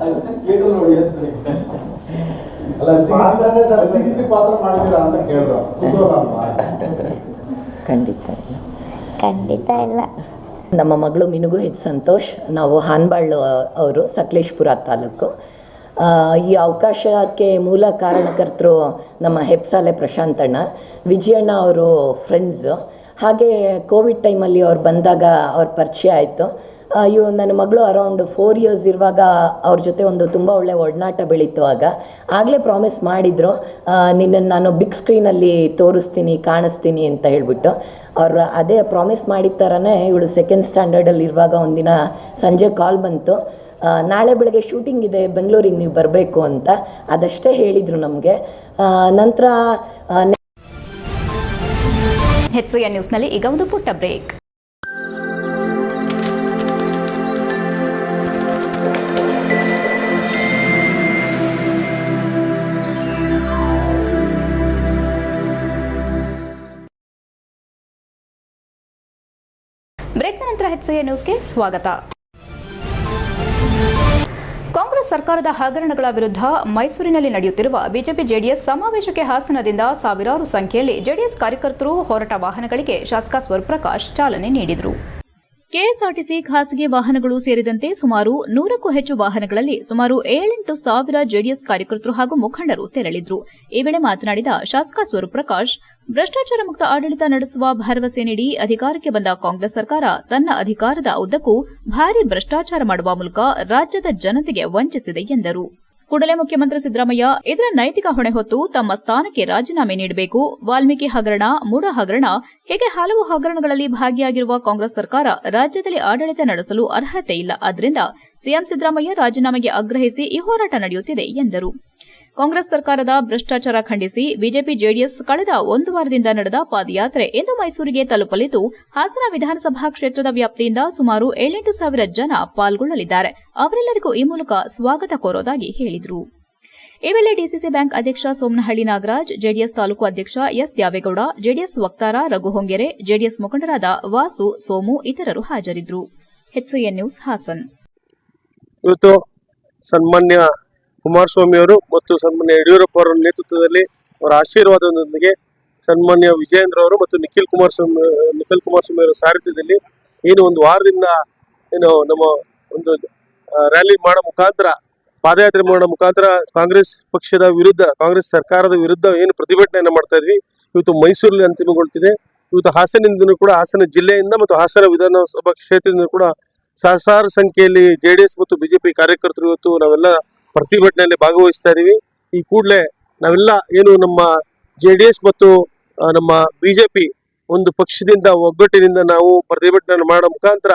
ಖಂಡಿತ ಇಲ್ಲ. ನಮ್ಮ ಮಗಳು ಮಿನುಗು ಸಂತೋಷ್, ನಾವು ಹಾನಬಾಳ್ ಅವರು, ಸಕಲೇಶಪುರ ತಾಲೂಕು. ಈ ಅವಕಾಶಕ್ಕೆ ಮೂಲ ಕಾರಣಕರ್ತರು ನಮ್ಮ ಹೆಬ್ಬಸಾಲೆ ಪ್ರಶಾಂತಣ್ಣ, ವಿಜಯಣ್ಣ ಅವರು ಫ್ರೆಂಡ್ಸು. ಹಾಗೆ ಕೋವಿಡ್ ಟೈಮಲ್ಲಿ ಅವ್ರು ಬಂದಾಗ ಅವ್ರ ಪರಿಚಯ ಆಯಿತು. ನನ್ನ ಮಗಳು ಅರೌಂಡ್ 4 ಇಯರ್ಸ್ ಇರುವಾಗ ಅವ್ರ ಜೊತೆ ಒಂದು ತುಂಬ ಒಳ್ಳೆ ಒಡನಾಟ ಬೆಳೀತು. ಆಗಲೇ ಪ್ರಾಮಿಸ್ ಮಾಡಿದರು, ನಿನ್ನನ್ನು ನಾನು ಬಿಗ್ ಸ್ಕ್ರೀನಲ್ಲಿ ತೋರಿಸ್ತೀನಿ, ಕಾಣಿಸ್ತೀನಿ ಅಂತ ಹೇಳಿಬಿಟ್ಟು. ಅವ್ರು ಅದೇ ಪ್ರಾಮಿಸ್ ಮಾಡಿದ ಥರನೇ ಇವಳು 2nd ಸ್ಟ್ಯಾಂಡರ್ಡಲ್ಲಿ ಇರುವಾಗ ಒಂದಿನ ಸಂಜೆ ಕಾಲ್ ಬಂತು, ನಾಳೆ ಬೆಳಗ್ಗೆ ಶೂಟಿಂಗ್ ಇದೆ, ಬೆಂಗಳೂರಿಗೆ ನೀವು ಬರಬೇಕು ಅಂತ. ಅದಷ್ಟೇ ಹೇಳಿದರು ನಮಗೆ. ನಂತರ HCN ನ್ಯೂಸ್ನಲ್ಲಿ ಈಗ ಒಂದು ಪುಟ್ಟ ಬ್ರೇಕ್. ಬ್ರೇಕ್ನ ನಂತರ HCN ನ್ಯೂಸ್ಗೆ ಸ್ವಾಗತ. ಕಾಂಗ್ರೆಸ್ ಸರ್ಕಾರದ ಹಗರಣಗಳ ವಿರುದ್ಧ ಮೈಸೂರಿನಲ್ಲಿ ನಡೆಯುತ್ತಿರುವ ಬಿಜೆಪಿ ಜೆಡಿಎಸ್ ಸಮಾವೇಶಕ್ಕೆ ಹಾಸನದಿಂದ ಸಾವಿರಾರು ಸಂಖ್ಯೆಯಲ್ಲಿ ಜೆಡಿಎಸ್ ಕಾರ್ಯಕರ್ತರು ಹೋರಾಟ ವಾಹನಗಳಿಗೆ ಶಾಸಕ ಸ್ವರ್ಪ್ರಕಾಶ್ ಚಾಲನೆ ನೀಡಿದರು. ಕೆಎಸ್ಆರ್ಟಿಸಿ ಖಾಸಗಿ ವಾಹನಗಳು ಸೇರಿದಂತೆ ಸುಮಾರು 100ಕ್ಕೂ ಹೆಚ್ಚು ವಾಹನಗಳಲ್ಲಿ ಸುಮಾರು 7-8 ಸಾವಿರ ಜೆಡಿಎಸ್ ಕಾರ್ಯಕರ್ತರು ಹಾಗೂ ಮುಖಂಡರು ತೆರಳಿದ್ರು. ಈ ವೇಳೆ ಮಾತನಾಡಿದ ಶಾಸಕ ಸ್ವರ್ಪ್ರಕಾಶ್, ಭ್ರಷ್ಟಾಚಾರ ಮುಕ್ತ ಆಡಳಿತ ನಡೆಸುವ ಭರವಸೆ ನೀಡಿ ಅಧಿಕಾರಕ್ಕೆ ಬಂದ ಕಾಂಗ್ರೆಸ್ ಸರ್ಕಾರ ತನ್ನ ಅಧಿಕಾರದ ಉದ್ದಕ್ಕೂ ಭಾರೀ ಭ್ರಷ್ಟಾಚಾರ ಮಾಡುವ ಮೂಲಕ ರಾಜ್ಯದ ಜನತೆಗೆ ವಂಚಿಸಿದೆ ಎಂದರು. ಕೂಡಲೇ ಮುಖ್ಯಮಂತ್ರಿ ಸಿದ್ದರಾಮಯ್ಯ ಇದರ ನೈತಿಕ ಹೊಣೆ ಹೊತ್ತು ತಮ್ಮ ಸ್ಥಾನಕ್ಕೆ ರಾಜೀನಾಮೆ ನೀಡಬೇಕು. ವಾಲ್ಮೀಕಿ ಹಗರಣ, ಮೂಡ ಹಗರಣ ಹೀಗೆ ಹಲವು ಹಗರಣಗಳಲ್ಲಿ ಭಾಗಿಯಾಗಿರುವ ಕಾಂಗ್ರೆಸ್ ಸರ್ಕಾರ ರಾಜ್ಯದಲ್ಲಿ ಆಡಳಿತ ನಡೆಸಲು ಅರ್ಹತೆ ಇಲ್ಲ. ಆದ್ದರಿಂದ ಸಿಎಂ ಸಿದ್ದರಾಮಯ್ಯ ರಾಜೀನಾಮೆಗೆ ಆಗ್ರಹಿಸಿ ಈ ಹೋರಾಟ ನಡೆಯುತ್ತಿದೆ ಎಂದರು. ಕಾಂಗ್ರೆಸ್ ಸರ್ಕಾರದ ಭ್ರಷ್ಟಾಚಾರ ಖಂಡಿಸಿ ಬಿಜೆಪಿ ಜೆಡಿಎಸ್ ಕಳೆದ 1 ವಾರದಿಂದ ನಡೆದ ಪಾದಯಾತ್ರೆ ಇಂದು ಮೈಸೂರಿಗೆ ತಲುಪಲಿದ್ದು, ಹಾಸನ ವಿಧಾನಸಭಾ ಕ್ಷೇತ್ರದ ವ್ಯಾಪ್ತಿಯಿಂದ ಸುಮಾರು 7-8 ಸಾವಿರ ಜನ ಪಾಲ್ಗೊಳ್ಳಲಿದ್ದಾರೆ. ಅವರೆಲ್ಲರಿಗೂ ಈ ಮೂಲಕ ಸ್ವಾಗತ ಕೋರೋದಾಗಿ ಹೇಳಿದರು. ಈ ವೇಳೆ ಡಿಸಿಸಿ ಬ್ಯಾಂಕ್ ಅಧ್ಯಕ್ಷ ಸೋಮನಹಳ್ಳಿ ನಾಗರಾಜ್, ಜೆಡಿಎಸ್ ತಾಲೂಕು ಅಧ್ಯಕ್ಷ ಎಸ್ ದ್ಯಾವೇಗೌಡ, ಜೆಡಿಎಸ್ ವಕ್ತಾರ ರಘು ಹೊಂಗೆರೆ, ಜೆಡಿಎಸ್ ಮುಖಂಡರಾದ ವಾಸು, ಸೋಮು ಇತರರು ಹಾಜರಿದ್ದರು. HCN news Hassan. ಇವತ್ತು ಸನ್ಮಾನ್ಯ ಕುಮಾರಸ್ವಾಮಿ ಅವರು ಮತ್ತು ಸನ್ಮಾನ್ಯ ಯಡಿಯೂರಪ್ಪ ಅವರ ನೇತೃತ್ವದಲ್ಲಿ ಅವರ ಆಶೀರ್ವಾದದೊಂದಿಗೆ ಸನ್ಮಾನ್ಯ ವಿಜಯೇಂದ್ರ ಅವರು ಮತ್ತು ನಿಖಿಲ್ ಕುಮಾರಸ್ವಾಮಿ ಅವರ ಸಾರಥ್ಯದಲ್ಲಿ ಒಂದು ವಾರದಿಂದ ನಮ್ಮ ಒಂದು ರ್ಯಾಲಿ ಮಾಡೋ ಮುಖಾಂತರ, ಪಾದಯಾತ್ರೆ ಮಾಡೋ ಮುಖಾಂತರ ಕಾಂಗ್ರೆಸ್ ಪಕ್ಷದ ವಿರುದ್ಧ, ಕಾಂಗ್ರೆಸ್ ಸರ್ಕಾರದ ವಿರುದ್ಧ ಪ್ರತಿಭಟನೆಯನ್ನು ಮಾಡ್ತಾ ಇದ್ವಿ. ಇವತ್ತು ಮೈಸೂರಲ್ಲಿ ಅಂತಿಮಗೊಳ್ತಿದೆ. ಇವತ್ತು ಹಾಸನದಿಂದನೂ ಕೂಡ, ಹಾಸನ ಜಿಲ್ಲೆಯಿಂದ ಮತ್ತು ಹಾಸನ ವಿಧಾನಸಭಾ ಕ್ಷೇತ್ರದಿಂದ ಕೂಡ ಸಹಸ್ರಾರು ಸಂಖ್ಯೆಯಲ್ಲಿ JDS ಮತ್ತು BJP ಕಾರ್ಯಕರ್ತರು ಇವತ್ತು ನಾವೆಲ್ಲ ಪ್ರತಿಭಟನೆಯಲ್ಲಿ ಭಾಗವಹಿಸ್ತಾ ಇದೀವಿ. ಈ ಕೂಡಲೇ ನಾವೆಲ್ಲ ಏನು ನಮ್ಮ JDS ಮತ್ತು ನಮ್ಮ BJP ಒಂದು ಪಕ್ಷದಿಂದ ಒಗ್ಗಟ್ಟಿನಿಂದ ನಾವು ಪ್ರತಿಭಟನೆ ಮಾಡೋ ಮುಖಾಂತರ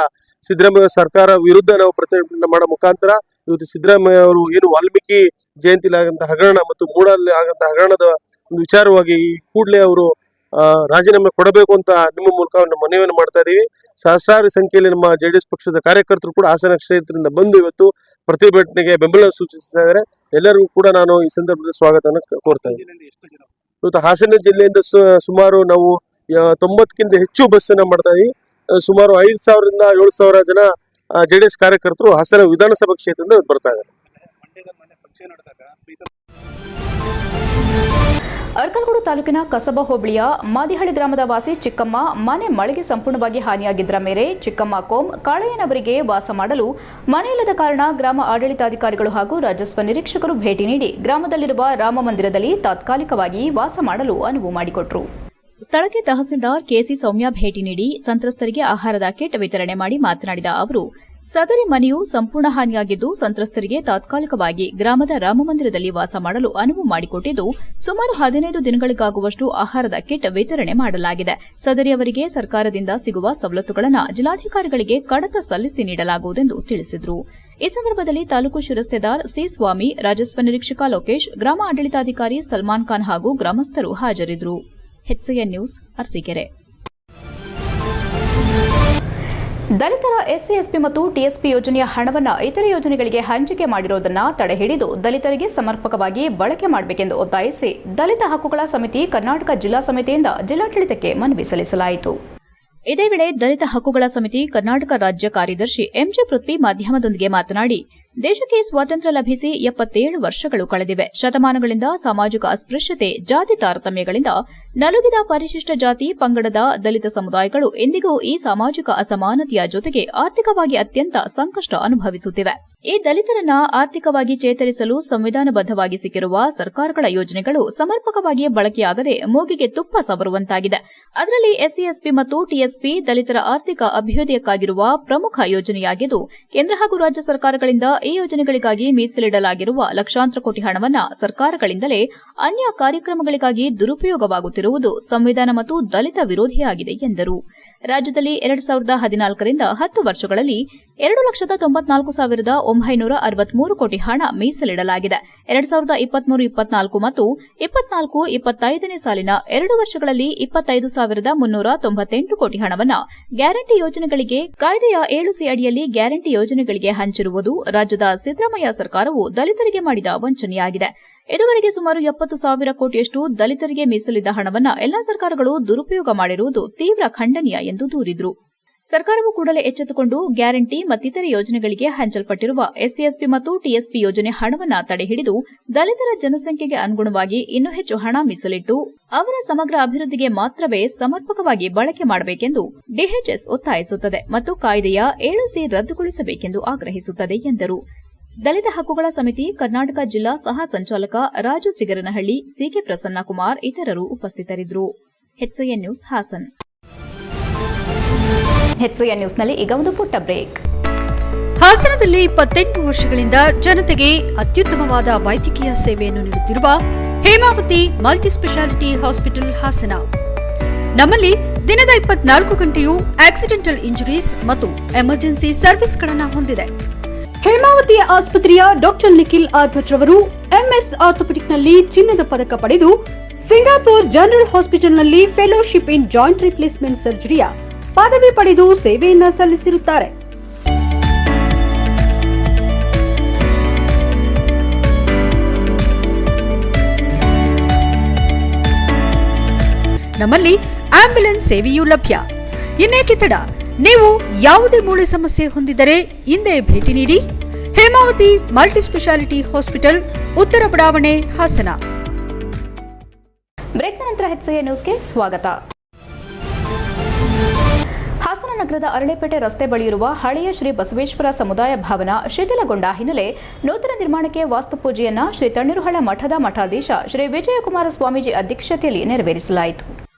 ಸಿದ್ದರಾಮಯ್ಯ ಸರ್ಕಾರ ವಿರುದ್ಧ ನಾವು ಪ್ರತಿಭಟನೆ ಮಾಡೋ ಮುಖಾಂತರ ಇವತ್ತು ಸಿದ್ದರಾಮಯ್ಯ ಅವರು ಏನು ವಾಲ್ಮೀಕಿ ಜಯಂತಿಲಿ ಆಗಂತ ಹಗರಣ ಮತ್ತು ಮೂಡಲ್ಲಿ ಆಗಂತ ಹಗರಣದ ಒಂದು ವಿಚಾರವಾಗಿ ಈ ಕೂಡಲೇ ಅವರು ರಾಜೀನಾಮೆ ಕೊಡಬೇಕು ಅಂತ ನಿಮ್ಮ ಮೂಲಕ ಮನವಿಯನ್ನು ಮಾಡ್ತಾ ಇದೀವಿ. ಸಹಸ್ರಾರು ಸಂಖ್ಯೆಯಲ್ಲಿ ನಮ್ಮ JDS ಪಕ್ಷದ ಕಾರ್ಯಕರ್ತರು ಕೂಡ ಹಾಸನ ಕ್ಷೇತ್ರದಿಂದ ಬಂದು ಇವತ್ತು ಪ್ರತಿಭಟನೆಗೆ ಬೆಂಬಲ ಸೂಚಿಸ್ತಾ ಇದ್ದಾರೆ. ಎಲ್ಲರಿಗೂ ಕೂಡ ನಾನು ಈ ಸಂದರ್ಭದಲ್ಲಿ ಸ್ವಾಗತನ ಕೋರ್ತಾ ಇದ್ದೀನಿ. ಇವತ್ತು ಹಾಸನ ಜಿಲ್ಲೆಯಿಂದ ಸುಮಾರು ನಾವು 90ಕ್ಕಿಂತ ಹೆಚ್ಚು ಬಸ್ಸನ್ನ ಮಾಡ್ತಾ ಇದೀವಿ. ಸುಮಾರು 5,000ರಿಂದ 7,000 ಜನ JDS ಕಾರ್ಯಕರ್ತರು ಹಾಸನ ವಿಧಾನಸಭಾ ಕ್ಷೇತ್ರದಿಂದ ಬರ್ತಾ ಇದ್ದಾರೆ. ಅರ್ಕಲಗೂಡು ತಾಲೂಕಿನ ಕಸಬಾ ಹೋಬಳಿಯ ಮಾದಿಹಳ್ಳಿ ಗ್ರಾಮದ ವಾಸಿ ಚಿಕ್ಕಮ್ಮ ಮನೆ ಮಳೆಗೆ ಸಂಪೂರ್ಣವಾಗಿ ಹಾನಿಯಾಗಿದ್ದರ ಮೇಲೆ ಚಿಕ್ಕಮ್ಮ ಕೋಂ ಕಾಳಯ್ಯನವರಿಗೆ ವಾಸ ಮಾಡಲು ಮನೆಯಿಲ್ಲದ ಕಾರಣ ಗ್ರಾಮ ಆಡಳಿತಾಧಿಕಾರಿಗಳು ಹಾಗೂ ರಾಜಸ್ವ ನಿರೀಕ್ಷಕರು ಭೇಟಿ ನೀಡಿ ಗ್ರಾಮದಲ್ಲಿರುವ ರಾಮ ಮಂದಿರದಲ್ಲಿ ತಾತ್ಕಾಲಿಕವಾಗಿ ವಾಸ ಮಾಡಲು ಅನುವು ಮಾಡಿಕೊಟ್ರು. ಸ್ಥಳಕ್ಕೆ ತಹಸೀಲ್ದಾರ್ ಕೆಸಿ ಸೌಮ್ಯ ಭೇಟಿ ನೀಡಿ ಸಂತ್ರಸ್ತರಿಗೆ ಆಹಾರದ ಕಿಟ್ ವಿತರಣೆ ಮಾಡಿ ಮಾತನಾಡಿದ ಅವರು, ಸದರಿ ಮನೆಯು ಸಂಪೂರ್ಣ ಹಾನಿಯಾಗಿದ್ದು ಸಂತ್ರಸ್ತರಿಗೆ ತಾತ್ಕಾಲಿಕವಾಗಿ ಗ್ರಾಮದ ರಾಮಮಂದಿರದಲ್ಲಿ ವಾಸ ಮಾಡಲು ಅನುವು ಮಾಡಿಕೊಟ್ಟಿದ್ದು ಸುಮಾರು 15 ದಿನಗಳಿಗಾಗುವಷ್ಟು ಆಹಾರದ ಕಿಟ್ ವಿತರಣೆ ಮಾಡಲಾಗಿದೆ. ಸದರಿಯವರಿಗೆ ಸರ್ಕಾರದಿಂದ ಸಿಗುವ ಸವಲತ್ತುಗಳನ್ನು ಜಿಲ್ಲಾಧಿಕಾರಿಗಳಿಗೆ ಕಡತ ಸಲ್ಲಿಸಿ ನೀಡಲಾಗುವುದೆಂದು ತಿಳಿಸಿದರು. ಈ ಸಂದರ್ಭದಲ್ಲಿ ತಾಲೂಕು ಶಿರಸ್ತೆದಾರ್ ಸಿ ಸ್ವಾಮಿ, ರಾಜಸ್ವ ನಿರೀಕ್ಷಕ ಲೋಕೇಶ್, ಗ್ರಾಮ ಆಡಳಿತಾಧಿಕಾರಿ ಸಲ್ಮಾನ್ ಖಾನ್ ಹಾಗೂ ಗ್ರಾಮಸ್ಥರು ಹಾಜರಿದ್ದರು. HCN news Arsikere. ದಲಿತರ SC, SP ಮತ್ತು TSP ಯೋಜನೆಯ ಹಣವನ್ನು ಇತರೆ ಯೋಜನೆಗಳಿಗೆ ಹಂಚಿಕೆ ಮಾಡಿರುವುದನ್ನು ತಡೆಹಿಡಿದು ದಲಿತರಿಗೆ ಸಮರ್ಪಕವಾಗಿ ಬಳಕೆ ಮಾಡಬೇಕೆಂದು ಒತ್ತಾಯಿಸಿ ದಲಿತ ಹಕ್ಕುಗಳ ಸಮಿತಿ ಕರ್ನಾಟಕ ಜಿಲ್ಲಾ ಸಮಿತಿಯಿಂದ ಜಿಲ್ಲಾಡಳಿತಕ್ಕೆ ಮನವಿ ಸಲ್ಲಿಸಲಾಯಿತು. ಇದೇ ವೇಳೆ ದಲಿತ ಹಕ್ಕುಗಳ ಸಮಿತಿ ಕರ್ನಾಟಕ ರಾಜ್ಯ ಕಾರ್ಯದರ್ಶಿ ಎಂಜೆ ಪೃಥ್ವಿ ಮಾಧ್ಯಮದೊಂದಿಗೆ ಮಾತನಾಡಿ, ದೇಶಕ್ಕೆ ಸ್ವಾತಂತ್ರ್ಯ ಲಭಿಸಿ 77 ವರ್ಷಗಳು ಕಳೆದಿವೆ. ಶತಮಾನಗಳಿಂದ ಸಾಮಾಜಿಕ ಅಸ್ಪೃಶ್ಯತೆ, ಜಾತಿ ತಾರತಮ್ಯಗಳಿಂದ ನಲುಗಿದ ಪರಿಶಿಷ್ಟ ಜಾತಿ ಪಂಗಡದ ದಲಿತ ಸಮುದಾಯಗಳು ಇಂದಿಗೂ ಈ ಸಾಮಾಜಿಕ ಅಸಮಾನತೆಯ ಜೊತೆಗೆ ಆರ್ಥಿಕವಾಗಿ ಅತ್ಯಂತ ಸಂಕಷ್ಟ ಅನುಭವಿಸುತ್ತಿವೆ. ಈ ದಲಿತರನ್ನ ಆರ್ಥಿಕವಾಗಿ ಚೇತರಿಸಲು ಸಂವಿಧಾನಬದ್ಧವಾಗಿ ಸಿಕ್ಕಿರುವ ಸರ್ಕಾರಗಳ ಯೋಜನೆಗಳು ಸಮರ್ಪಕವಾಗಿ ಬಳಕೆಯಾಗದೆ ಮೂಗಿಗೆ ತುಪ್ಪ ಸವರುವಂತಾಗಿದೆ. ಅದರಲ್ಲಿ SC, SP ಮತ್ತು TSP ದಲಿತರ ಆರ್ಥಿಕ ಅಭ್ಯುದಯಕ್ಕಾಗಿರುವ ಪ್ರಮುಖ ಯೋಜನೆಯಾಗಿದ್ದು, ಕೇಂದ್ರ ಹಾಗೂ ರಾಜ್ಯ ಸರ್ಕಾರಗಳಿಂದ ಈ ಯೋಜನೆಗಳಿಗಾಗಿ ಮೀಸಲಿಡಲಾಗಿರುವ ಲಕ್ಷಾಂತರ ಕೋಟಿ ಹಣವನ್ನು ಸರ್ಕಾರಗಳಿಂದಲೇ ಅನ್ಯ ಕಾರ್ಯಕ್ರಮಗಳಿಗಾಗಿ ದುರುಪಯೋಗವಾಗುತ್ತಿರುವುದು ಸಂವಿಧಾನ ಮತ್ತು ದಲಿತ ವಿರೋಧಿಯಾಗಿದೆ ಎಂದರು. ರಾಜ್ಯದಲ್ಲಿ 2014ರಿಂದ 10 ವರ್ಷಗಳಲ್ಲಿ 2,94,963 ಕೋಟಿ ಹಣ ಮೀಸಲಿಡಲಾಗಿದೆ. 2023-24 ಮತ್ತು 24-25ನೇ ಸಾಲಿನ 2 ವರ್ಷಗಳಲ್ಲಿ 25,398 ಕೋಟಿ ಹಣವನ್ನು ಗ್ಯಾರಂಟಿ ಯೋಜನೆಗಳಿಗೆ ಕಾಯ್ದೆಯ 7C ಅಡಿಯಲ್ಲಿ ಗ್ಯಾರಂಟಿ ಯೋಜನೆಗಳಿಗೆ ಹಂಚಿರುವುದು ರಾಜ್ಯದ ಸಿದ್ದರಾಮಯ್ಯ ಸರ್ಕಾರವು ದಲಿತರಿಗೆ ಮಾಡಿದ ವಂಚನೆಯಾಗಿದೆ. ಇದುವರೆಗೆ ಸುಮಾರು 70,000 ಕೋಟಿಯಷ್ಟು ದಲಿತರಿಗೆ ಮೀಸಲಿದ್ದ ಹಣವನ್ನು ಎಲ್ಲಾ ಸರ್ಕಾರಗಳು ದುರುಪಯೋಗ ಮಾಡಿರುವುದು ತೀವ್ರ ಖಂಡನೀಯ ಎಂದು ದೂರಿದರು. ಸರ್ಕಾರವು ಕೂಡಲೇ ಎಚ್ಚೆತ್ತುಕೊಂಡು ಗ್ಯಾರಂಟಿ ಮತ್ತಿತರೆ ಯೋಜನೆಗಳಿಗೆ ಹಂಚಲ್ಪಟ್ಟಿರುವ SC, SP ಮತ್ತು TSP ಯೋಜನೆ ಹಣವನ್ನು ತಡೆಹಿಡಿದು ದಲಿತರ ಜನಸಂಖ್ಯೆಗೆ ಅನುಗುಣವಾಗಿ ಇನ್ನೂ ಹೆಚ್ಚು ಹಣ ಮೀಸಲಿಟ್ಟು ಅವರ ಸಮಗ್ರ ಅಭಿವೃದ್ಧಿಗೆ ಮಾತ್ರವೇ ಸಮರ್ಪಕವಾಗಿ ಬಳಕೆ ಮಾಡಬೇಕೆಂದು DHS ಒತ್ತಾಯಿಸುತ್ತದೆ ಮತ್ತು ಕಾಯ್ದೆಯ 7C ರದ್ದುಗೊಳಿಸಬೇಕೆಂದು ಆಗ್ರಹಿಸುತ್ತದೆ ಎಂದರು. ದಲಿತ ಹಕ್ಕುಗಳ ಸಮಿತಿ ಕರ್ನಾಟಕ ಜಿಲ್ಲಾ ಸಹ ಸಂಚಾಲಕ ರಾಜು ಸಿಗರನಹಳ್ಳಿ, CK ಪ್ರಸನ್ನಕುಮಾರ್ ಇತರರು ಉಪಸ್ಥಿತರಿದ್ದರು. HCN news Hassan. HCN ನ್ಯೂಸ್ನಲ್ಲಿ ಈಗ ಒಂದು ಪುಟ್ಟ ಬ್ರೇಕ್. ಹಾಸನದಲ್ಲಿ 28 ವರ್ಷಗಳಿಂದ ಜನತೆಗೆ ಅತ್ಯುತ್ತಮವಾದ ವೈದ್ಯಕೀಯ ಸೇವೆಯನ್ನು ನೀಡುತ್ತಿರುವ Hemavathi multi specialty hospital Hassan. ನಮ್ಮಲ್ಲಿ ದಿನದ 24 ಗಂಟೆಯೂ ಆಕ್ಸಿಡೆಂಟಲ್ ಇಂಜುರೀಸ್ ಮತ್ತು ಎಮರ್ಜೆನ್ಸಿ ಸರ್ವಿಸ್ಗಳನ್ನು ಹೊಂದಿದೆ. ಹೇಮಾವತಿ ಆಸ್ಪತ್ರೆಯ ಡಾಕ್ಟರ್ ನಿಖಿಲ್ ಆರ್ಭಟ್ ರವರು MS ಆರ್ಥೋಪೆಡಿಕ್ನಲ್ಲಿ ಚಿನ್ನದ ಪದಕ ಪಡೆದು ಸಿಂಗಾಪುರ್ ಜನರಲ್ ಹಾಸ್ಪಿಟಲ್ನಲ್ಲಿ ಫೆಲೋಶಿಪ್ ಇನ್ ಜಾಯಿಂಟ್ ರಿಪ್ಲೇಸ್ಮೆಂಟ್ ಸರ್ಜರಿಯ ಪದವಿ ಪಡೆದು ಸೇವೆಯನ್ನ ಸಲ್ಲಿಸಿರುತ್ತಾರೆ. ನಮ್ಮಲ್ಲಿ ಆಂಬ್ಯುಲೆನ್ಸ್ ಸೇವೆಯೂ ಲಭ್ಯ. ಇನ್ನೇಕೆ ತಡ? ನೀವು ಯಾವುದೇ ಮೂಳೆ ಸಮಸ್ಯೆ ಹೊಂದಿದರೆ ಹಿಂದೆ ಭೇಟಿ ನೀಡಿ. ಹೇಮಾವತಿ ಮಲ್ಟಿ ಸ್ಪೆಷಾಲಿಟಿ ಹಾಸ್ಪಿಟಲ್, ಉತ್ತರ ಬಡಾವಣೆ, ಹಾಸನ. ಬ್ರೇಕ್ನ ನಂತರ HCN ನ್ಯೂಸ್ಗೆ ಸ್ವಾಗತ. ಹಾಸನ ನಗರದ ಅರಳೆಪೇಟೆ ರಸ್ತೆ ಬಳಿಯಿರುವ ಹಳೆಯ ಶ್ರೀ ಬಸವೇಶ್ವರ ಸಮುದಾಯ ಭವನ ಶಿಥಿಲಗೊಂಡ ಹಿನ್ನೆಲೆ ನೂತನ ನಿರ್ಮಾಣಕ್ಕೆ ವಾಸ್ತುಪೂಜೆಯನ್ನು ಶ್ರೀ ತಣ್ಣೀರುಹಳ್ಳ ಮಠದ ಮಠಾಧೀಶ ಶ್ರೀ ವಿಜಯಕುಮಾರ ಸ್ವಾಮೀಜಿ ಅಧ್ಯಕ್ಷತೆಯಲ್ಲಿ ನೆರವೇರಿಸಲಾಯಿತು.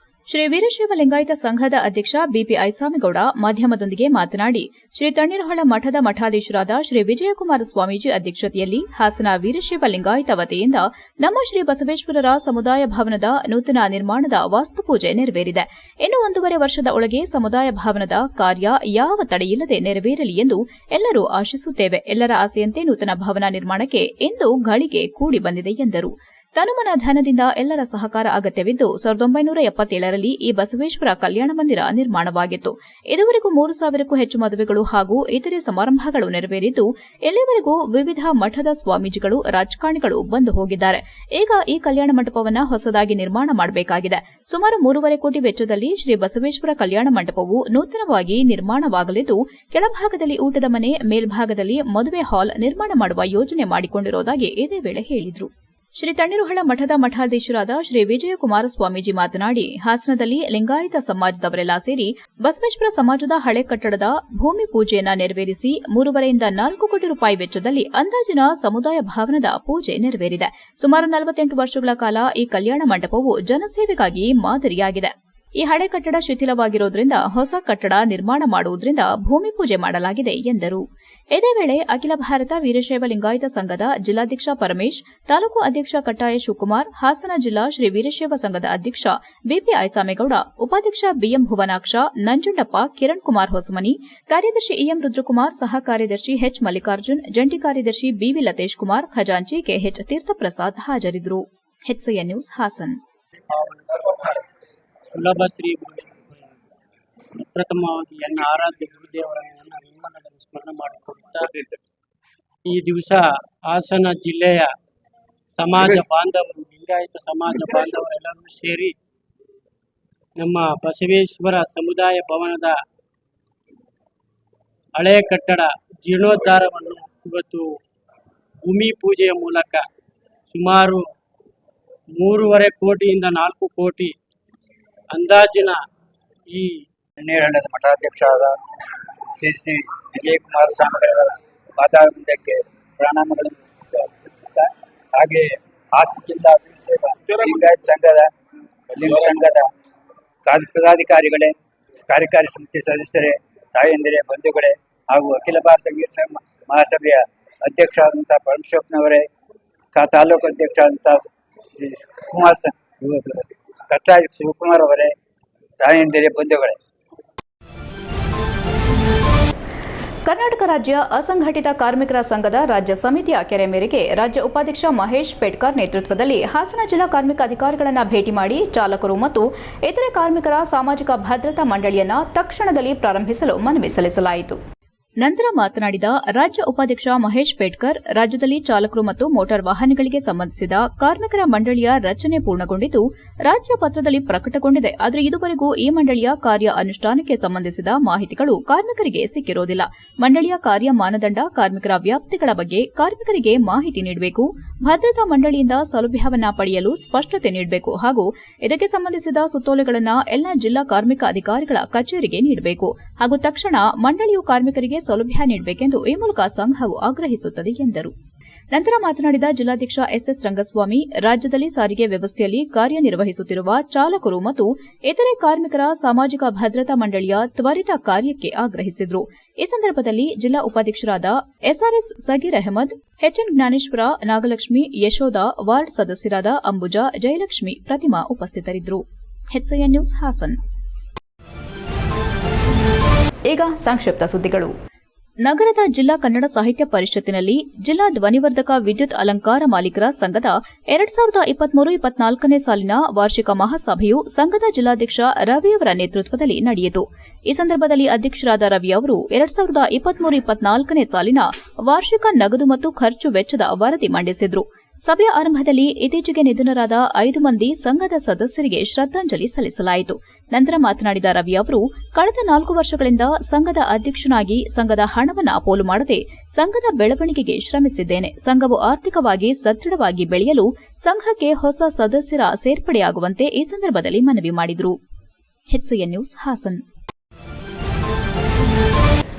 ಶ್ರೀ ವೀರಶೈವ ಲಿಂಗಾಯತ ಸಂಘದ ಅಧ್ಯಕ್ಷ ಬಿಪಿ ಐಸಾಮಿಗೌಡ ಮಾಧ್ಯಮದೊಂದಿಗೆ ಮಾತನಾಡಿ ಶ್ರೀ ತಣ್ಣೀರುಹಳ್ಳ ಮಠದ ಮಠಾಧೀಶರಾದ ಶ್ರೀ ವಿಜಯಕುಮಾರ ಸ್ವಾಮೀಜಿ ಅಧ್ಯಕ್ಷತೆಯಲ್ಲಿ ಹಾಸನ ವೀರಶೈವ ಲಿಂಗಾಯತ ವತಿಯಿಂದ ನಮ್ಮ ಶ್ರೀ ಬಸವೇಶ್ವರರ ಸಮುದಾಯ ಭವನದ ನೂತನ ನಿರ್ಮಾಣದ ವಾಸ್ತುಪೂಜೆ ನೆರವೇರಿದೆ. ಇನ್ನು 1.5 ವರ್ಷದ ಒಳಗೆ ಸಮುದಾಯ ಭವನದ ಕಾರ್ಯ ಯಾವ ತಡೆಯಿಲ್ಲದೆ ನೆರವೇರಲಿ ಎಂದು ಎಲ್ಲರೂ ಆಶಿಸುತ್ತೇವೆ. ಎಲ್ಲರ ಆಸೆಯಂತೆ ನೂತನ ಭವನ ನಿರ್ಮಾಣಕ್ಕೆ ಇಂದು ಗಳಿಗೆ ಕೂಡಿ ಬಂದಿದೆ ಎಂದರು. ತನುಮನ ಧನದಿಂದ ಎಲ್ಲರ ಸಹಕಾರ ಅಗತ್ಯವಿದ್ದು 1977ರಲ್ಲಿ ಈ ಬಸವೇಶ್ವರ ಕಲ್ಯಾಣ ಮಂದಿರ ನಿರ್ಮಾಣವಾಗಿತ್ತು. ಇದುವರೆಗೂ 3,000ಕ್ಕೂ ಹೆಚ್ಚು ಮದುವೆಗಳು ಹಾಗೂ ಇತರೆ ಸಮಾರಂಭಗಳು ನೆರವೇರಿದ್ದು ಇಲ್ಲಿವರೆಗೂ ವಿವಿಧ ಮಠದ ಸ್ವಾಮೀಜಿಗಳು, ರಾಜಕಾರಣಿಗಳು ಬಂದು ಹೋಗಿದ್ದಾರೆ. ಈಗ ಈ ಕಲ್ಯಾಣ ಮಂಟಪವನ್ನು ಹೊಸದಾಗಿ ನಿರ್ಮಾಣ ಮಾಡಬೇಕಾಗಿದೆ. ಸುಮಾರು 3.5 ಕೋಟಿ ವೆಚ್ಚದಲ್ಲಿ ಶ್ರೀ ಬಸವೇಶ್ವರ ಕಲ್ಯಾಣ ಮಂಟಪವು ನೂತನವಾಗಿ ನಿರ್ಮಾಣವಾಗಲಿದ್ದು ಕೆಳಭಾಗದಲ್ಲಿ ಊಟದ ಮನೆ, ಮೇಲ್ಭಾಗದಲ್ಲಿ ಮದುವೆ ಹಾಲ್ ನಿರ್ಮಾಣ ಮಾಡುವ ಯೋಜನೆ ಮಾಡಿಕೊಂಡಿರುವುದಾಗಿ ಇದೇ ವೇಳೆ ಹೇಳಿದರು. ಶ್ರೀ ತಣ್ಣೀರುಹಳ್ಳ ಮಠದ ಮಠಾಧೀಶರಾದ ಶ್ರೀ ವಿಜಯಕುಮಾರ ಸ್ವಾಮೀಜಿ ಮಾತನಾಡಿ, ಹಾಸನದಲ್ಲಿ ಲಿಂಗಾಯತ ಸಮಾಜದವರೆಲ್ಲ ಸೇರಿ ಬಸವೇಶ್ವರ ಸಮಾಜದ ಹಳೆ ಕಟ್ಟಡದ ಭೂಮಿ ಪೂಜೆಯನ್ನ ನೆರವೇರಿಸಿ 3.5 ರಿಂದ 4 ಕೋಟಿ ರೂಪಾಯಿ ವೆಚ್ಚದಲ್ಲಿ ಅಂದಾಜಿನ ಸಮುದಾಯ ಭವನದ ಪೂಜೆ ನೆರವೇರಿದೆ. ಸುಮಾರು 48 ವರ್ಷಗಳ ಕಾಲ ಈ ಕಲ್ಯಾಣ ಮಂಟಪವು ಜನಸೇವೆಗಾಗಿ ಮಾದರಿಯಾಗಿದೆ. ಈ ಹಳೆ ಕಟ್ಟಡ ಶಿಥಿಲವಾಗಿರುವುದರಿಂದ ಹೊಸ ಕಟ್ಟಡ ನಿರ್ಮಾಣ ಮಾಡುವುದರಿಂದ ಭೂಮಿ ಪೂಜೆ ಮಾಡಲಾಗಿದೆ ಎಂದರು. ಇದೇ ವೇಳೆ ಅಖಿಲ ಭಾರತ ವೀರಶೈವ ಲಿಂಗಾಯತ ಸಂಘದ ಜಿಲ್ಲಾಧ್ಯಕ್ಷ ಪರಮೇಶ್, ತಾಲೂಕು ಅಧ್ಯಕ್ಷ ಕಟ್ಟಾಯ ಶಿವಕುಮಾರ್, ಹಾಸನ ಜಿಲ್ಲಾ ಶ್ರೀ ವೀರಶೈವ ಸಂಘದ ಅಧ್ಯಕ್ಷ ಬಿಪಿ ಐಸಾಮೇಗೌಡ, ಉಪಾಧ್ಯಕ್ಷ ಬಿಎಂ ಭುವನಾಕ್ಷ, ನಂಜುಂಡಪ್ಪ, ಕಿರಣ್ ಕುಮಾರ್ ಹೊಸಮನಿ, ಕಾರ್ಯದರ್ಶಿ ಇಎಂ ರುದ್ರಕುಮಾರ್, ಸಹ ಕಾರ್ಯದರ್ಶಿ ಎಚ್ ಮಲ್ಲಿಕಾರ್ಜುನ್, ಜಂಟಿ ಕಾರ್ಯದರ್ಶಿ ಬಿವಿ ಲತೇಶ್ ಕುಮಾರ್, ಖಜಾಂಚಿ ಕೆಎಚ್ ತೀರ್ಥಪ್ರಸಾದ್ ಹಾಜರಿದ್ದರು. HCN news Hassan. ಸುಲಭ ಶ್ರೀ ಪ್ರಥಮವಾಗಿ ನನ್ನ ಆರಾಧ್ಯ ಗುರುದೇವರನ್ನು ನಿಮ್ಮನ್ನೆಲ್ಲ ಸ್ಮರಣೆ ಮಾಡಿಕೊಳ್ಳುತ್ತಾ ಈ ದಿವಸ ಹಾಸನ ಜಿಲ್ಲೆಯ ಸಮಾಜ ಬಾಂಧವರು, ಲಿಂಗಾಯತ ಸಮಾಜ ಬಾಂಧವರೆಲ್ಲರೂ ಸೇರಿ ನಮ್ಮ ಬಸವೇಶ್ವರ ಸಮುದಾಯ ಭವನದ ಹಳೆಯ ಕಟ್ಟಡ ಜೀರ್ಣೋದ್ಧಾರವನ್ನು ಇವತ್ತು ಭೂಮಿ ಪೂಜೆಯ ಮೂಲಕ ಸುಮಾರು 3.5 ಕೋಟಿಯಿಂದ 4 ಕೋಟಿ ಅಂದಾಜಿನ ಈ ತಣ್ಣೀರುಹಳ್ಳದ ಮಠಾಧ್ಯಕ್ಷರಾದ ಶ್ರೀ ವಿಜಯಕುಮಾರ ಸ್ವಾಮಿಗಳ ಪಾದಾರವಿಂದಕ್ಕೆ ಪ್ರಣಾಮಗಳನ್ನು ಸಲ್ಲಿಸುತ್ತಾ, ಹಾಗೆ ಹಾಸನ ಜಿಲ್ಲಾ ವೀರಶೈವ ಲಿಂಗಾಯತ ಸಂಘದ ಪದಾಧಿಕಾರಿಗಳೇ, ಕಾರ್ಯಕಾರಿ ಸಮಿತಿ ಸದಸ್ಯರೇ, ತಾಯಂದಿರೇ, ಬಂಧುಗಳೇ ಹಾಗೂ ಅಖಿಲ ಭಾರತ ವೀರಶೈವ ಮಹಾಸಭೆಯ ಅಧ್ಯಕ್ಷರಾದಂಥ ಪರಮೇಶ್ವರನವರೇ, ತಾಲೂಕು ಅಧ್ಯಕ್ಷರಾದಂಥ ಕಟ್ಟಾಯ ಶಿವಕುಮಾರ್ ಅವರೇ, ತಾಯಂದಿರೇ, ಬಂಧುಗಳೇ. ಕರ್ನಾಟಕ ರಾಜ್ಯ ಅಸಂಘಟಿತ ಕಾರ್ಮಿಕರ ಸಂಘದ ರಾಜ್ಯ ಸಮಿತಿಯ ಕೆರೆ ಮೇರೆಗೆ ರಾಜ್ಯ ಉಪಾಧ್ಯಕ್ಷ ಮಹೇಶ್ ಪೇಟ್ಕರ್ ನೇತೃತ್ವದಲ್ಲಿ ಹಾಸನ ಜಿಲ್ಲಾ ಕಾರ್ಮಿಕ ಅಧಿಕಾರಿಗಳನ್ನು ಭೇಟಿ ಮಾಡಿ ಚಾಲಕರು ಮತ್ತು ಇತರೆ ಕಾರ್ಮಿಕರ ಸಾಮಾಜಿಕ ಭದ್ರತಾ ಮಂಡಳಿಯನ್ನು ತಕ್ಷಣದಲ್ಲಿ ಪ್ರಾರಂಭಿಸಲು ಮನವಿ ಸಲ್ಲಿಸಲಾಯಿತು. ನಂತರ ಮಾತನಾಡಿದ ರಾಜ್ಯ ಉಪಾಧ್ಯಕ್ಷ ಮಹೇಶ್ ಪೇಟ್ಕರ್, ರಾಜ್ಯದಲ್ಲಿ ಚಾಲಕರು ಮತ್ತು ಮೋಟಾರ್ ವಾಹನಗಳಿಗೆ ಸಂಬಂಧಿಸಿದ ಕಾರ್ಮಿಕರ ಮಂಡಳಿಯ ರಚನೆ ಪೂರ್ಣಗೊಂಡಿದ್ದು ರಾಜ್ಯ ಪತ್ರದಲ್ಲಿ ಪ್ರಕಟಗೊಂಡಿದೆ. ಆದರೆ ಇದುವರೆಗೂ ಈ ಮಂಡಳಿಯ ಕಾರ್ಯ ಅನುಷ್ಠಾನಕ್ಕೆ ಸಂಬಂಧಿಸಿದ ಮಾಹಿತಿಗಳು ಕಾರ್ಮಿಕರಿಗೆ ಸಿಕ್ಕಿರುವುದಿಲ್ಲ. ಮಂಡಳಿಯ ಕಾರ್ಯ ಮಾನದಂಡ, ಕಾರ್ಮಿಕರ ವ್ಯಾಪ್ತಿಗಳ ಬಗ್ಗೆ ಕಾರ್ಮಿಕರಿಗೆ ಮಾಹಿತಿ ನೀಡಬೇಕು. ಭದ್ರತಾ ಮಂಡಳಿಯಿಂದ ಸೌಲಭ್ಯವನ್ನ ಪಡೆಯಲು ಸ್ಪಷ್ಟತೆ ನೀಡಬೇಕು ಹಾಗೂ ಇದಕ್ಕೆ ಸಂಬಂಧಿಸಿದ ಸುತ್ತೋಲೆಗಳನ್ನು ಎಲ್ಲ ಜಿಲ್ಲಾ ಕಾರ್ಮಿಕ ಅಧಿಕಾರಿಗಳ ಕಚೇರಿಗೆ ನೀಡಬೇಕು ಹಾಗೂ ತಕ್ಷಣ ಮಂಡಳಿಯು ಕಾರ್ಮಿಕರಿಗೆ ಸೌಲಭ್ಯ ನೀಡಬೇಕೆಂದು ಈ ಮೂಲಕ ಸಂಘವು ಆಗ್ರಹಿಸುತ್ತದೆ ಎಂದರು. ನಂತರ ಮಾತನಾಡಿದ ಜಿಲ್ಲಾಧ್ಯಕ್ಷ ಎಸ್ಎಸ್ ರಂಗಸ್ವಾಮಿ, ರಾಜ್ಯದಲ್ಲಿ ಸಾರಿಗೆ ವ್ಯವಸ್ಥೆಯಲ್ಲಿ ಕಾರ್ಯನಿರ್ವಹಿಸುತ್ತಿರುವ ಚಾಲಕರು ಮತ್ತು ಇತರೆ ಕಾರ್ಮಿಕರ ಸಾಮಾಜಿಕ ಭದ್ರತಾ ಮಂಡಳಿಯ ತ್ವರಿತ ಕಾರ್ಯಕ್ಕೆ ಆಗ್ರಹಿಸಿದರು. ಈ ಸಂದರ್ಭದಲ್ಲಿ ಜಿಲ್ಲಾ ಉಪಾಧ್ಯಕ್ಷರಾದ SRS Sageer Ahmad, HN Jnaneshwara, Nagalakshmi, Yashoda, ward ಸದಸ್ಯರಾದ ಅಂಬುಜಾ, ಜಯಲಕ್ಷ್ಮಿ, ಪ್ರತಿಮಾ ಉಪಸ್ಥಿತರಿದ್ದರು. HCN news Hassan. ಈಗ ಸಂಕ್ಷಿಪ್ತ ಸುದ್ದಿಗಳು. ನಗರದ ಜಿಲ್ಲಾ ಕನ್ನಡ ಸಾಹಿತ್ಯ ಪರಿಷತ್ತಿನಲ್ಲಿ ಜಿಲ್ಲಾ ಧ್ವನಿವರ್ಧಕ ವಿದ್ಯುತ್ ಅಲಂಕಾರ ಮಾಲೀಕರ ಸಂಘದ 2023-24ನೇ ಸಾಲಿನ ವಾರ್ಷಿಕ ಮಹಾಸಭೆಯು ಸಂಘದ ಜಿಲ್ಲಾಧ್ಯಕ್ಷ ರವಿಯವರ ನೇತೃತ್ವದಲ್ಲಿ ನಡೆಯಿತು. ಈ ಸಂದರ್ಭದಲ್ಲಿ ಅಧ್ಯಕ್ಷರಾದ ರವಿ ಅವರು 2023-24ನೇ ಸಾಲಿನ ವಾರ್ಷಿಕ ನಗದು ಮತ್ತು ಖರ್ಚು ವೆಚ್ಚದ ವರದಿ ಮಂಡಿಸಿದರು. ಸಭೆಯ ಆರಂಭದಲ್ಲಿ ಇತ್ತೀಚೆಗೆ ನಿಧನರಾದ 5 ಮಂದಿ ಸಂಘದ ಸದಸ್ಯರಿಗೆ ಶ್ರದ್ದಾಂಜಲಿ ಸಲ್ಲಿಸಲಾಯಿತು. ನಂತರ ಮಾತನಾಡಿದ ರವಿ ಅವರು, ಕಳೆದ 4 ವರ್ಷಗಳಿಂದ ಸಂಘದ ಅಧ್ಯಕ್ಷನಾಗಿ ಸಂಘದ ಹಣವನ್ನು ಪೋಲು ಮಾಡದೆ ಸಂಘದ ಬೆಳವಣಿಗೆಗೆ ಶ್ರಮಿಸಿದ್ದೇನೆ. ಸಂಘವು ಆರ್ಥಿಕವಾಗಿ ಸದೃಢವಾಗಿ ಬೆಳೆಯಲು ಸಂಘಕ್ಕೆ ಹೊಸ ಸದಸ್ಯರ ಸೇರ್ಪಡೆಯಾಗುವಂತೆ ಈ ಸಂದರ್ಭದಲ್ಲಿ ಮನವಿ ಮಾಡಿದರು. HCN news Hassan.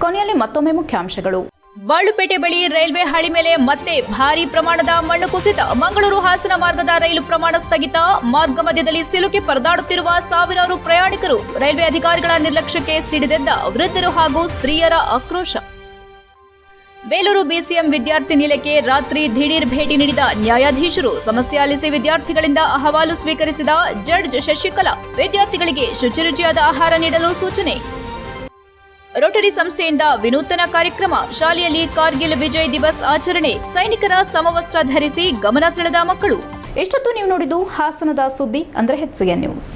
ಕೊನೆಯಲ್ಲಿ ಮತ್ತೊಮ್ಮೆ ಮುಖ್ಯಾಂಶಗಳು. ಬಾಳುಪೇಟೆ ಬಳಿ ರೈಲ್ವೆ ಹಳಿ ಮೇಲೆ ಮತ್ತೆ ಭಾರೀ ಪ್ರಮಾಣದ ಮಣ್ಣು ಕುಸಿತ. ಮಂಗಳೂರು ಹಾಸನ ಮಾರ್ಗದ ರೈಲು ಪ್ರಮಾಣ ಸ್ಥಗಿತ. ಮಾರ್ಗ ಮಧ್ಯದಲ್ಲಿ ಸಿಲುಕಿ ಪರದಾಡುತ್ತಿರುವ ಸಾವಿರಾರು ಪ್ರಯಾಣಿಕರು. ರೈಲ್ವೆ ಅಧಿಕಾರಿಗಳ ನಿರ್ಲಕ್ಷ್ಯಕ್ಕೆ ಸಿಡಿದೆದ್ದ ವೃದ್ಧರು ಹಾಗೂ ಸ್ತ್ರೀಯರ ಆಕ್ರೋಶ. ಬೇಲೂರು ಬಿಸಿಎಂ ವಿದ್ಯಾರ್ಥಿ ನಿಲಯಕ್ಕೆ ರಾತ್ರಿ ದಿಢೀರ್ ಭೇಟಿ ನೀಡಿದ ನ್ಯಾಯಾಧೀಶರು. ಸಮಸ್ಯೆ ಆಲಿಸಿ ವಿದ್ಯಾರ್ಥಿಗಳಿಂದ ಅಹವಾಲು ಸ್ವೀಕರಿಸಿದ ಜಡ್ಜ್ ಶಶಿಕಲಾ. ವಿದ್ಯಾರ್ಥಿಗಳಿಗೆ ಶುಚಿರುಚಿಯಾದ ಆಹಾರ ನೀಡಲು ಸೂಚನೆ. ರೋಟರಿ ಸಂಸ್ಥೆಯಿಂದ ವಿನೂತನ ಕಾರ್ಯಕ್ರಮ. ಶಾಲೆಯಲ್ಲಿ ಕಾರ್ಗಿಲ್ ವಿಜಯ್ ದಿವಸ್ ಆಚರಣೆ. ಸೈನಿಕರ ಸಮವಸ್ತ್ರ ಧರಿಸಿ ಗಮನ ಸೆಳೆದ ಮಕ್ಕಳು. ಎಷ್ಟೊತ್ತು ನೀವು ನೋಡಿದ್ದು ಹಾಸನದ ಸುದ್ದಿ ಅಂದ್ರೆ HCN ನ್ಯೂಸ್.